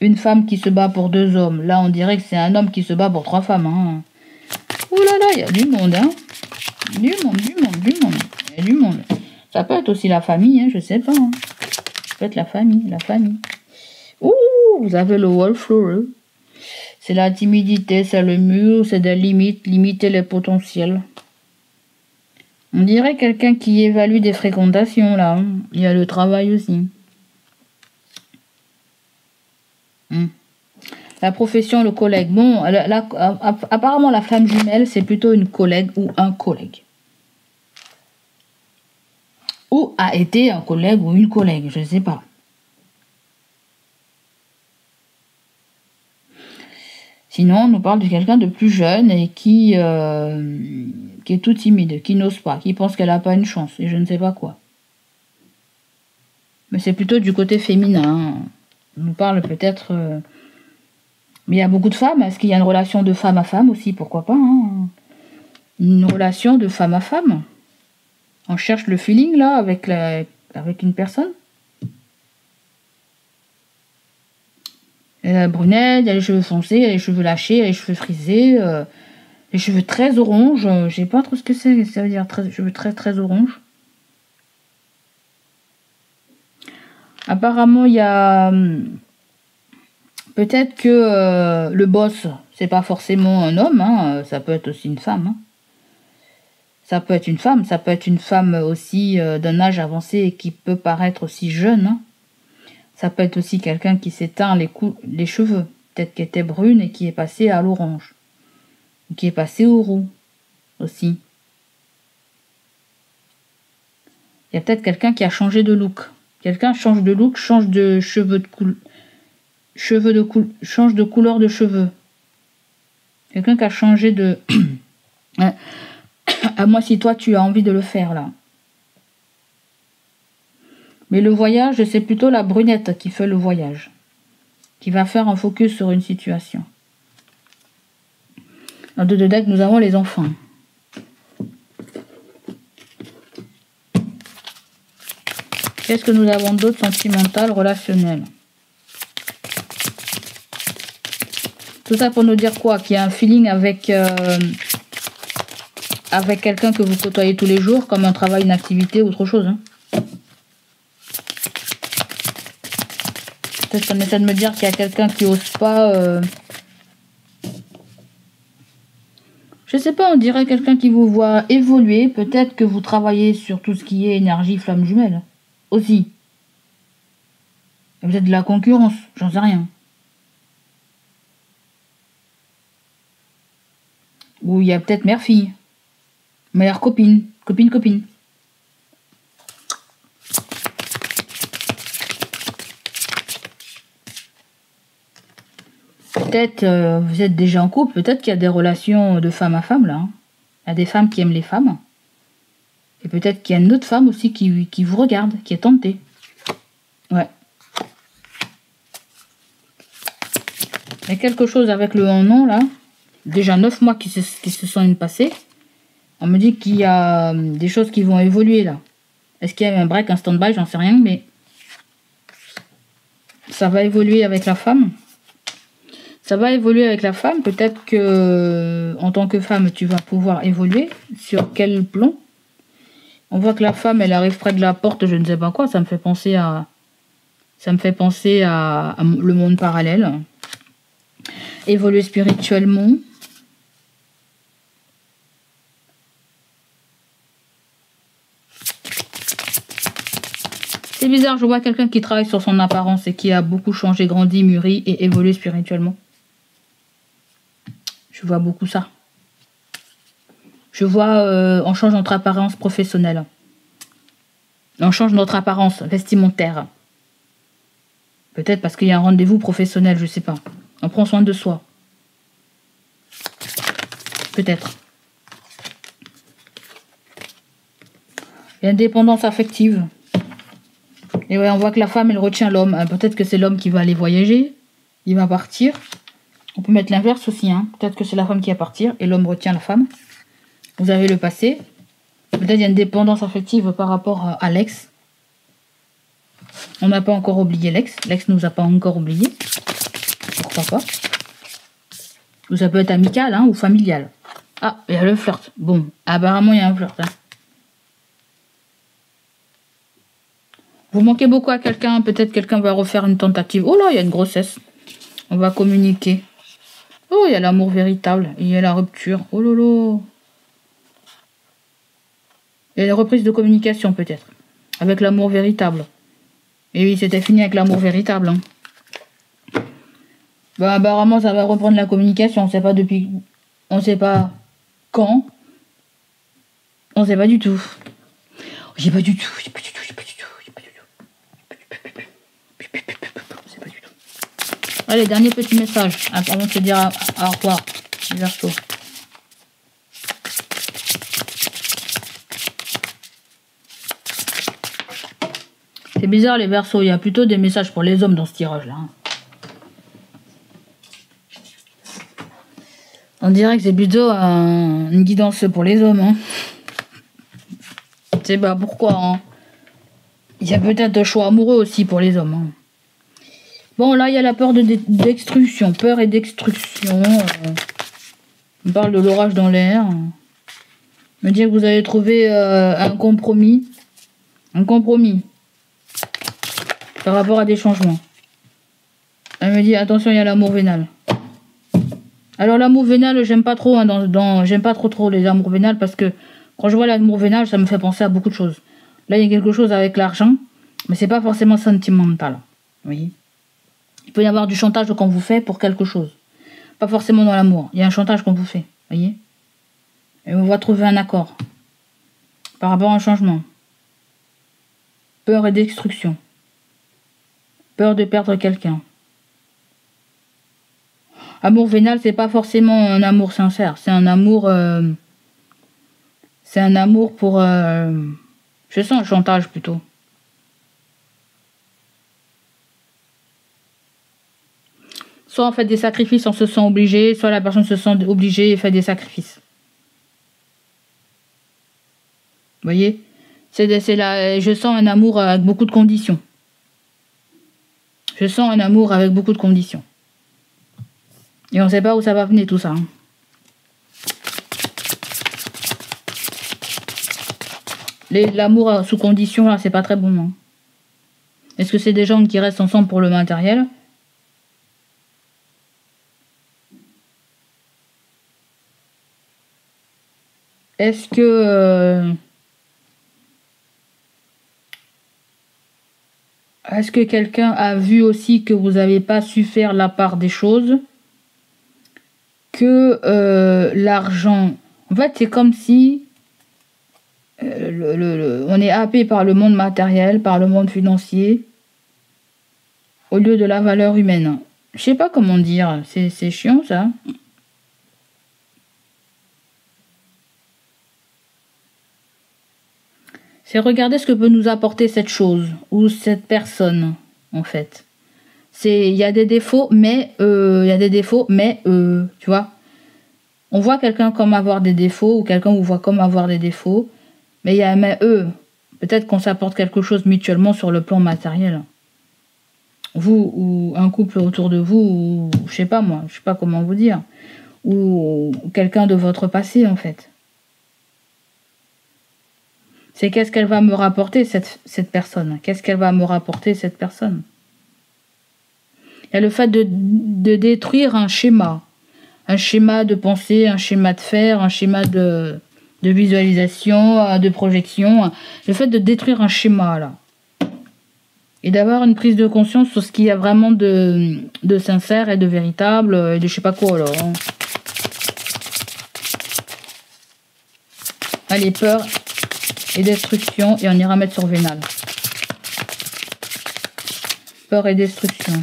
une femme qui se bat pour 2 hommes. Là, on dirait que c'est un homme qui se bat pour 3 femmes. Hein. Ouh là là, il y a du monde. Hein. Du monde. Il y a du monde. Ça peut être aussi la famille, hein, je sais pas. Hein. Ça peut être la famille. Ouh, vous avez le wallflower. C'est la timidité, c'est le mur, c'est des limites, limiter les potentiels. On dirait quelqu'un qui évalue des fréquentations, là. Hein. Il y a le travail aussi. La profession, le collègue. Bon, apparemment, la flamme jumelle, c'est plutôt une collègue ou un collègue. Ou a été un collègue ou une collègue, je ne sais pas. Sinon, on nous parle de quelqu'un de plus jeune et qui est tout timide, qui n'ose pas, qui pense qu'elle n'a pas une chance et je ne sais pas quoi. Mais c'est plutôt du côté féminin. On nous parle peut-être... Mais il y a beaucoup de femmes. Est-ce qu'il y a une relation de femme à femme aussi? Pourquoi pas hein. Une relation de femme à femme. On cherche le feeling là avec une personne. Elle a la brunette, elle a les cheveux foncés, elle a les cheveux lâchés, elle a les cheveux frisés, les cheveux très orange. Je sais pas trop ce que c'est, ça veut dire cheveux très orange. Apparemment, il y a peut-être que le boss, c'est pas forcément un homme, hein, ça peut être aussi une femme. Hein. Ça peut être une femme, ça peut être une femme aussi d'un âge avancé et qui peut paraître aussi jeune. Hein. Ça peut être aussi quelqu'un qui s'éteint les cheveux. Peut-être qu'elle était brune et qui est passée à l'orange. Ou qui est passée au roux aussi. Il y a peut-être quelqu'un qui a changé de look. Quelqu'un change de look, change de change de couleur de cheveux. Quelqu'un qui a changé de... À moi si toi tu as envie de le faire là. Mais le voyage, c'est plutôt la brunette qui fait le voyage. Qui va faire un focus sur une situation. Dans deux decks, nous avons les enfants. Qu'est-ce que nous avons d'autre sentimental, relationnel? Tout ça pour nous dire quoi? Qu'il y a un feeling avec quelqu'un que vous côtoyez tous les jours, comme un travail, une activité ou autre chose. Hein. Peut-être qu'on essaie de me dire qu'il y a quelqu'un qui n'ose pas... Je sais pas, on dirait quelqu'un qui vous voit évoluer. Peut-être que vous travaillez sur tout ce qui est énergie, flamme jumelle. Aussi. Vous êtes de la concurrence, j'en sais rien. Ou il y a peut-être mère-fille. Mère-copine. Copine-copine. Peut-être vous êtes déjà en couple, peut-être qu'il y a des relations de femme à femme là. Hein. Il y a des femmes qui aiment les femmes. Et peut-être qu'il y a une autre femme aussi qui vous regarde, qui est tentée. Ouais. Il y a quelque chose avec le non là. Déjà 9 mois qui se sont passés. On me dit qu'il y a des choses qui vont évoluer là. Est-ce qu'il y a un break, un stand-by, j'en sais rien, mais ça va évoluer avec la femme. Ça va évoluer avec la femme. Peut-être que en tant que femme, tu vas pouvoir évoluer. Sur quel plan? On voit que la femme, elle arrive près de la porte, je ne sais pas quoi. Ça me fait penser à le monde parallèle. Évoluer spirituellement. C'est bizarre, je vois quelqu'un qui travaille sur son apparence et qui a beaucoup changé, grandi, mûri et évolué spirituellement. Je vois beaucoup ça. Je vois, on change notre apparence professionnelle. On change notre apparence vestimentaire. Peut-être parce qu'il y a un rendez-vous professionnel, je sais pas. On prend soin de soi. Peut-être. Il y a une dépendance affective. Et ouais, on voit que la femme, elle retient l'homme. Peut-être que c'est l'homme qui va aller voyager. Il va partir. On peut mettre l'inverse aussi. Hein. Peut-être que c'est la femme qui va partir et l'homme retient la femme. Vous avez le passé. Peut-être qu'il y a une dépendance affective par rapport à l'ex. On n'a pas encore oublié l'ex. L'ex nous a pas encore oublié. Pourquoi pas? Ou ça peut être amical hein, ou familial. Ah, il y a le flirt. Bon, apparemment il y a un flirt. Hein. Vous manquez beaucoup à quelqu'un. Peut-être quelqu'un va refaire une tentative. Oh là, il y a une grossesse. On va communiquer. Oh, il y a l'amour véritable. Il y a la rupture. Oh lolo. Il y a la reprise de communication peut-être. Avec l'amour véritable. Et oui, c'était fini avec l'amour véritable. Hein. Bah, apparemment, ça va reprendre la communication. On sait pas depuis... On sait pas quand. On sait pas du tout. J'ai pas du tout. J'ai pas du tout. J'ai pas du tout. J'ai pas du tout. C'est pas du tout. Allez, dernier petit message. Avant de se dire au revoir. Verseau. C'est bizarre les Verseaux. Il y a plutôt des messages pour les hommes dans ce tirage là. On dirait que c'est plutôt une guidance pour les hommes. Hein. Je sais pas pourquoi. Hein. Il y a peut-être un choix amoureux aussi pour les hommes. Hein. Bon, là, il y a la peur d'extrusion. Peur et d'extrusion. On parle de l'orage dans l'air. Me dire que vous allez trouver un compromis. Un compromis. Par rapport à des changements. Elle me dit, attention, il y a l'amour vénal. Alors, l'amour vénal, j'aime pas trop. Hein, j'aime pas trop les amours vénales parce que quand je vois l'amour vénal, ça me fait penser à beaucoup de choses. Là, il y a quelque chose avec l'argent, mais c'est pas forcément sentimental. Vous voyez? Il peut y avoir du chantage qu'on vous fait pour quelque chose. Pas forcément dans l'amour. Il y a un chantage qu'on vous fait. Vous voyez? Et on va trouver un accord. Par rapport à un changement. Peur et destruction. Peur de perdre quelqu'un. Amour vénal, c'est pas forcément un amour sincère. C'est un amour... c'est un amour pour... je sens un chantage plutôt. Soit on fait des sacrifices, on se sent obligé, soit la personne se sent obligée et fait des sacrifices. Vous voyez? Je sens un amour avec beaucoup de conditions. Je sens un amour avec beaucoup de conditions. Et on ne sait pas où ça va venir tout ça. Hein. L'amour sous condition, là, c'est pas très bon. Hein. Est-ce que c'est des gens qui restent ensemble pour le matériel? Est-ce que quelqu'un a vu aussi que vous n'avez pas su faire la part des choses? Que l'argent... En fait, c'est comme si on est happé par le monde matériel, par le monde financier, au lieu de la valeur humaine. Je sais pas comment dire, c'est chiant ça. C'est regarder ce que peut nous apporter cette chose, ou cette personne, en fait. Il y a des défauts, mais tu vois, on voit quelqu'un comme avoir des défauts ou quelqu'un vous voit comme avoir des défauts, mais il y a un mais peut-être qu'on s'apporte quelque chose mutuellement sur le plan matériel. Vous ou un couple autour de vous, ou je sais pas moi, je sais pas comment vous dire, ou quelqu'un de votre passé en fait. C'est qu'est-ce qu'elle va me rapporter cette personne? Qu'est-ce qu'elle va me rapporter cette personne? Il y a le fait de détruire un schéma de pensée, un schéma de faire, un schéma de visualisation, de projection. Le fait de détruire un schéma là. Et d'avoir une prise de conscience sur ce qu'il y a vraiment de sincère et de véritable et de je sais pas quoi alors. Hein. Allez, peur et destruction et on ira mettre sur Vénal. Peur et destruction.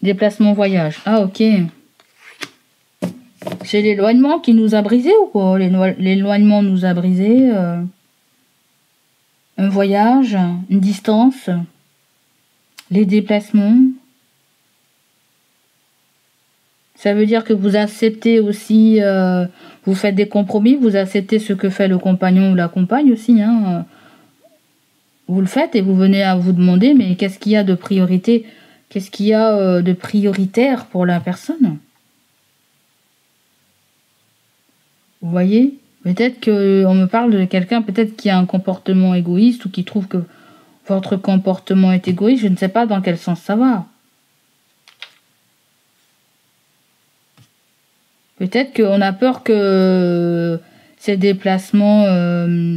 Déplacement voyage. Ah ok. C'est l'éloignement qui nous a brisé ou quoi? L'éloignement nous a brisé. Un voyage, une distance, les déplacements. Ça veut dire que vous acceptez aussi, vous faites des compromis, vous acceptez ce que fait le compagnon ou la compagne aussi. Hein. Vous le faites et vous venez à vous demander, mais qu'est-ce qu'il y a de priorité? Qu'est-ce qu'il y a de prioritaire pour la personne? Vous voyez? Peut-être qu'on me parle de quelqu'un peut-être qui a un comportement égoïste ou qui trouve que votre comportement est égoïste. Je ne sais pas dans quel sens ça va. Peut-être qu'on a peur que ces déplacements,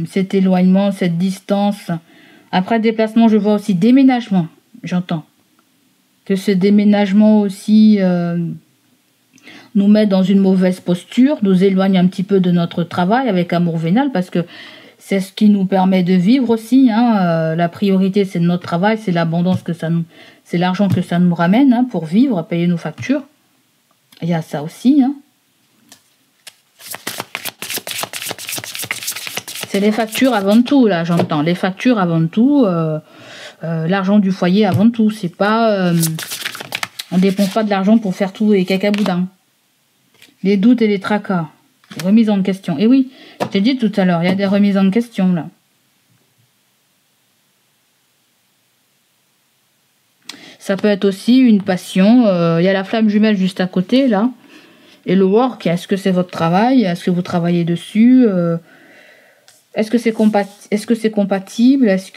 cet éloignement, cette distance. Après déplacement, je vois aussi déménagement. J'entends. Que ce déménagement aussi nous met dans une mauvaise posture, nous éloigne un petit peu de notre travail avec amour vénal, parce que c'est ce qui nous permet de vivre aussi. Hein. La priorité, c'est notre travail, c'est l'abondance que ça nous, c'est l'argent que ça nous ramène hein, pour vivre, payer nos factures. Il y a ça aussi. Hein. C'est les factures avant tout, là, j'entends. Les factures avant tout, l'argent du foyer avant tout. C'est pas, on dépense pas de l'argent pour faire tout et cacaboudin. Les doutes et les tracas. Les remises en question. Et oui, je t'ai dit tout à l'heure, il y a des remises en question, là. Ça peut être aussi une passion. Il y a la flamme jumelle juste à côté, là. Et le work, est-ce que c'est votre travail? Est-ce que vous travaillez dessus? Est-ce que c'est compatible? Est-ce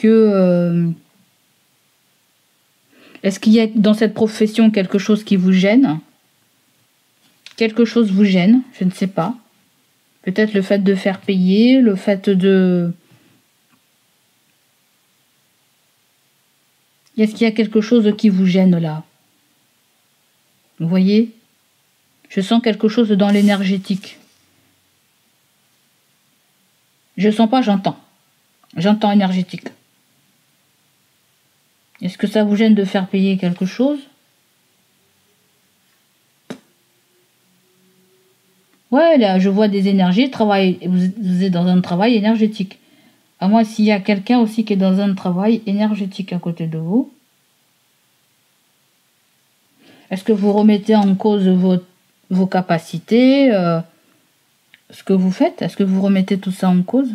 qu'il y a dans cette profession quelque chose qui vous gêne? Quelque chose vous gêne? Je ne sais pas. Peut-être le fait de faire payer, le fait de... Est-ce qu'il y a quelque chose qui vous gêne là? Vous voyez? Je sens quelque chose dans l'énergétique. Je sens pas, j'entends. J'entends énergétique. Est-ce que ça vous gêne de faire payer quelque chose? Ouais, là, je vois des énergies, vous êtes dans un travail énergétique. À moins s'il y a quelqu'un aussi qui est dans un travail énergétique à côté de vous. Est-ce que vous remettez en cause vos capacités, ce que vous faites? Est-ce que vous remettez tout ça en cause?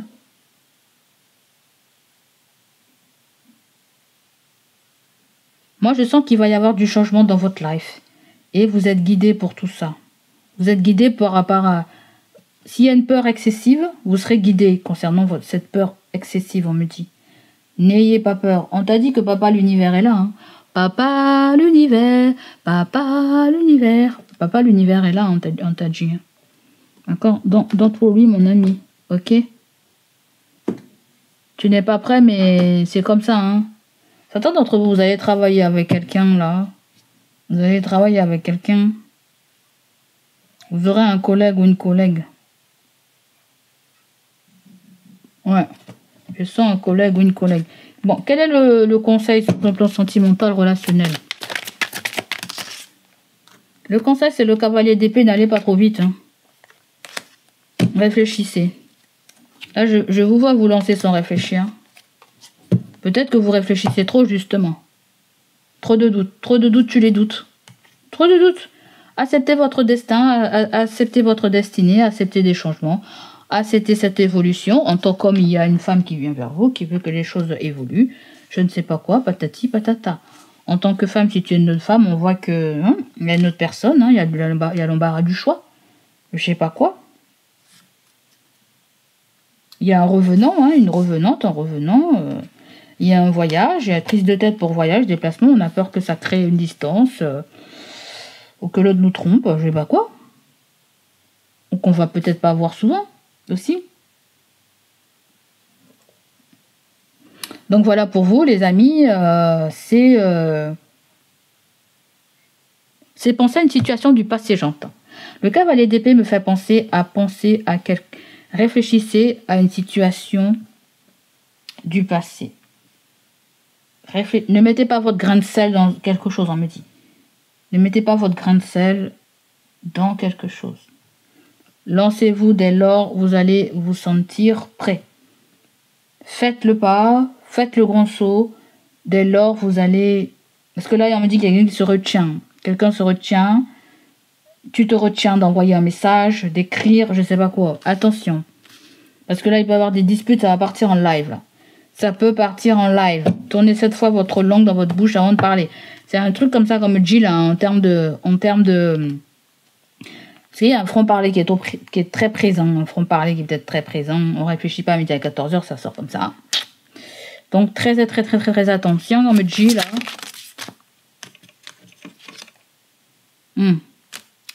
Moi, je sens qu'il va y avoir du changement dans votre life. Et vous êtes guidé pour tout ça. Vous êtes guidé par rapport à... S'il y a une peur excessive, vous serez guidé concernant cette peur excessive, on me dit. N'ayez pas peur. On t'a dit que papa l'univers est là. Hein. Papa l'univers, papa l'univers. Papa l'univers est là, on t'a dit. D'accord? Don't worry, mon ami. Ok? Tu n'es pas prêt, mais c'est comme ça. Hein? Certains d'entre vous, vous allez travailler avec quelqu'un, là. Vous allez travailler avec quelqu'un. Vous aurez un collègue ou une collègue. Ouais. Je sens un collègue ou une collègue. Bon, quel est le conseil sur le plan sentimental relationnel? Le conseil, c'est le cavalier d'épée. N'allez pas trop vite. Hein. Réfléchissez. Là, je vous vois vous lancer sans réfléchir. Peut-être que vous réfléchissez trop, justement. Trop de doutes. Trop de doutes, tu les doutes. Trop de doutes. Acceptez votre destin, acceptez votre destinée, acceptez des changements, acceptez cette évolution. En tant qu'homme, il y a une femme qui vient vers vous, qui veut que les choses évoluent. Je ne sais pas quoi, patati patata. En tant que femme, si tu es une autre femme, on voit que il y a une autre personne, il y a l'embarras du choix. Je sais pas quoi. Il y a un revenant, une revenante, un revenant. Il y a un voyage, il y a prise de tête pour voyage, déplacement. On a peur que ça crée une distance ou que l'autre nous trompe, je sais pas quoi. Ou qu'on va peut-être pas voir souvent aussi. Donc voilà pour vous, les amis, c'est penser à une situation du passé, j'entends. Le cavalier d'épée me fait penser à réfléchissez à une situation du passé. Ne mettez pas votre grain de sel dans quelque chose, on me dit. Ne mettez pas votre grain de sel dans quelque chose. Lancez-vous dès lors, vous allez vous sentir prêt. Faites le pas, faites le grand saut. Dès lors, vous allez... Parce que là, on me dit qu'il y a quelqu'un qui se retient. Quelqu'un se retient. Tu te retiens d'envoyer un message, d'écrire, je sais pas quoi. Attention. Parce que là, il peut y avoir des disputes, ça va partir en live. Là. Ça peut partir en live. Tournez cette fois votre langue dans votre bouche avant de parler. C'est un truc comme ça, comme me dit là, en termes de... Parce qu'il y a un franc-parler qui est très présent. Un franc-parler qui est peut-être très présent. On réfléchit pas à midi à 14h, ça sort comme ça. Donc très attention, on me dit là.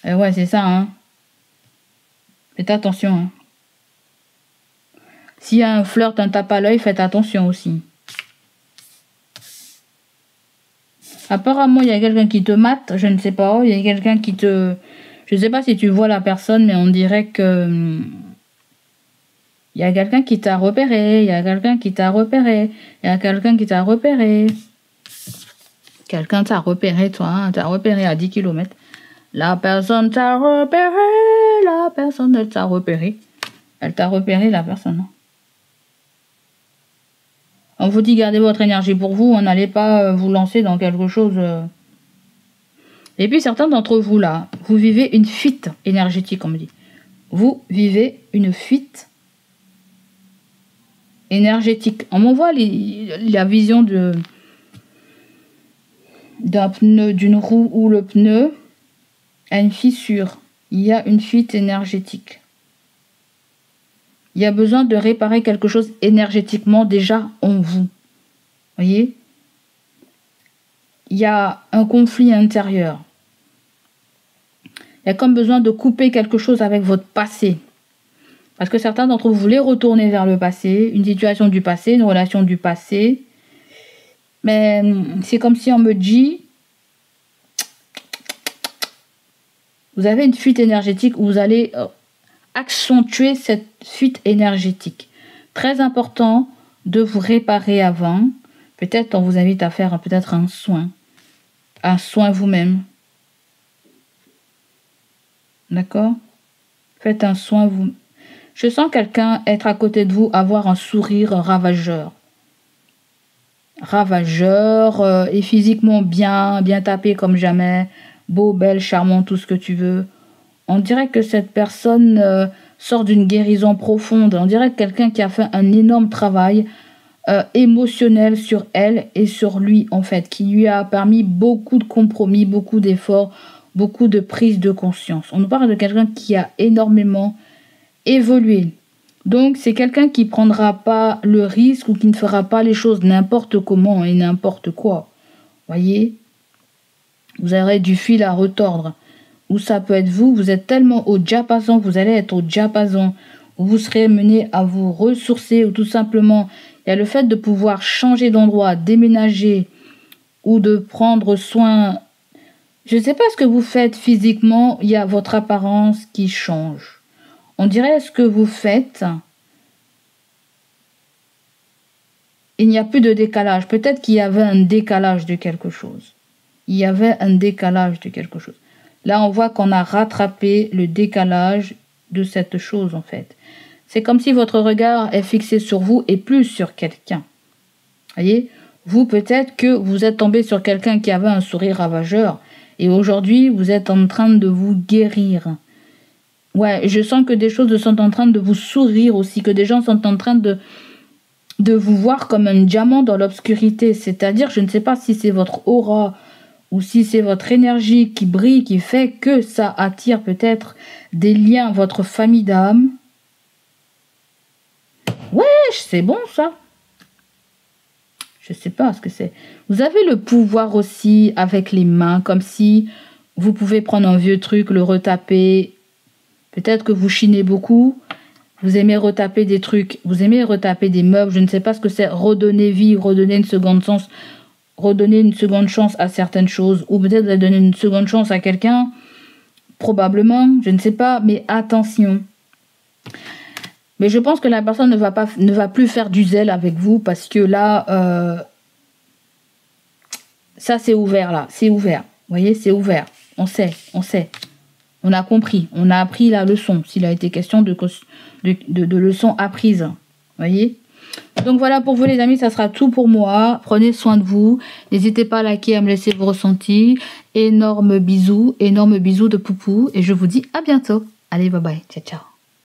Et ouais, c'est ça, Faites attention, S'il y a un flirt, un tape à l'œil, faites attention aussi. Apparemment, il y a quelqu'un qui te mate, je ne sais pas. Il y a quelqu'un qui te... Je ne sais pas si tu vois la personne, mais on dirait que... Il y a quelqu'un qui t'a repéré, il y a quelqu'un qui t'a repéré, il y a quelqu'un qui t'a repéré. Quelqu'un t'a repéré, toi, t'a repéré à 10 km. La personne t'a repéré, la personne, elle t'a repéré. Elle t'a repéré, la personne. On vous dit, gardez votre énergie pour vous, on n'allez pas vous lancer dans quelque chose... Et puis, certains d'entre vous, là, vous vivez une fuite énergétique, on me dit. Vous vivez une fuite énergétique. On m'envoie la vision d'un pneu, d'une roue où le pneu a une fissure. Il y a une fuite énergétique. Il y a besoin de réparer quelque chose énergétiquement déjà en vous. Voyez? Il y a un conflit intérieur. Il y a comme besoin de couper quelque chose avec votre passé. Parce que certains d'entre vous voulaient retourner vers le passé, une situation du passé, une relation du passé. Mais c'est comme si on me dit, vous avez une fuite énergétique où vous allez accentuer cette fuite énergétique. Très important de vous réparer avant. Peut-être on vous invite à faire peut-être un soin vous-même. D'accord? Faites un soin vous. Je sens quelqu'un être à côté de vous, avoir un sourire ravageur. Ravageur et physiquement bien tapé comme jamais. Beau, belle, charmant, tout ce que tu veux. On dirait que cette personne sort d'une guérison profonde. On dirait que quelqu'un qui a fait un énorme travail émotionnel sur elle et sur lui, en fait, qui lui a permis beaucoup de compromis, beaucoup d'efforts, beaucoup de prise de conscience. On nous parle de quelqu'un qui a énormément évolué. Donc, c'est quelqu'un qui ne prendra pas le risque ou qui ne fera pas les choses n'importe comment et n'importe quoi. Voyez? Vous aurez du fil à retordre. Ou ça peut être vous, vous êtes tellement au diapason, vous allez être au diapason, où vous serez mené à vous ressourcer, ou tout simplement, il y a le fait de pouvoir changer d'endroit, déménager, ou de prendre soin. Je ne sais pas ce que vous faites physiquement, il y a votre apparence qui change. On dirait ce que vous faites, il n'y a plus de décalage. Peut-être qu'il y avait un décalage de quelque chose. Il y avait un décalage de quelque chose. Là, on voit qu'on a rattrapé le décalage de cette chose, en fait. C'est comme si votre regard est fixé sur vous et plus sur quelqu'un. Voyez, vous peut-être que vous êtes tombé sur quelqu'un qui avait un sourire ravageur et aujourd'hui vous êtes en train de vous guérir. Ouais, je sens que des choses sont en train de vous sourire aussi, que des gens sont en train de vous voir comme un diamant dans l'obscurité. C'est-à-dire, je ne sais pas si c'est votre aura ou si c'est votre énergie qui brille, qui fait que ça attire peut-être des liens, votre famille d'âme. Ouais, c'est bon ça. Je sais pas ce que c'est. Vous avez le pouvoir aussi avec les mains, comme si vous pouvez prendre un vieux truc, le retaper. Peut-être que vous chinez beaucoup. Vous aimez retaper des trucs. Vous aimez retaper des meubles. Je ne sais pas ce que c'est. Redonner vie, redonner une seconde chance. Redonner une seconde chance à certaines choses. Ou peut-être donner une seconde chance à quelqu'un. Probablement. Je ne sais pas. Mais attention. Mais je pense que la personne ne va plus faire du zèle avec vous. Parce que là... ça, c'est ouvert là. C'est ouvert. Vous voyez, c'est ouvert. On sait. On a compris, on a appris la leçon, s'il a été question de leçons apprises. Vous voyez? Donc voilà pour vous les amis, ça sera tout pour moi. Prenez soin de vous. N'hésitez pas à liker, à me laisser vos ressentis. Énorme bisous de poupou. Et je vous dis à bientôt. Allez, bye bye. Ciao, ciao.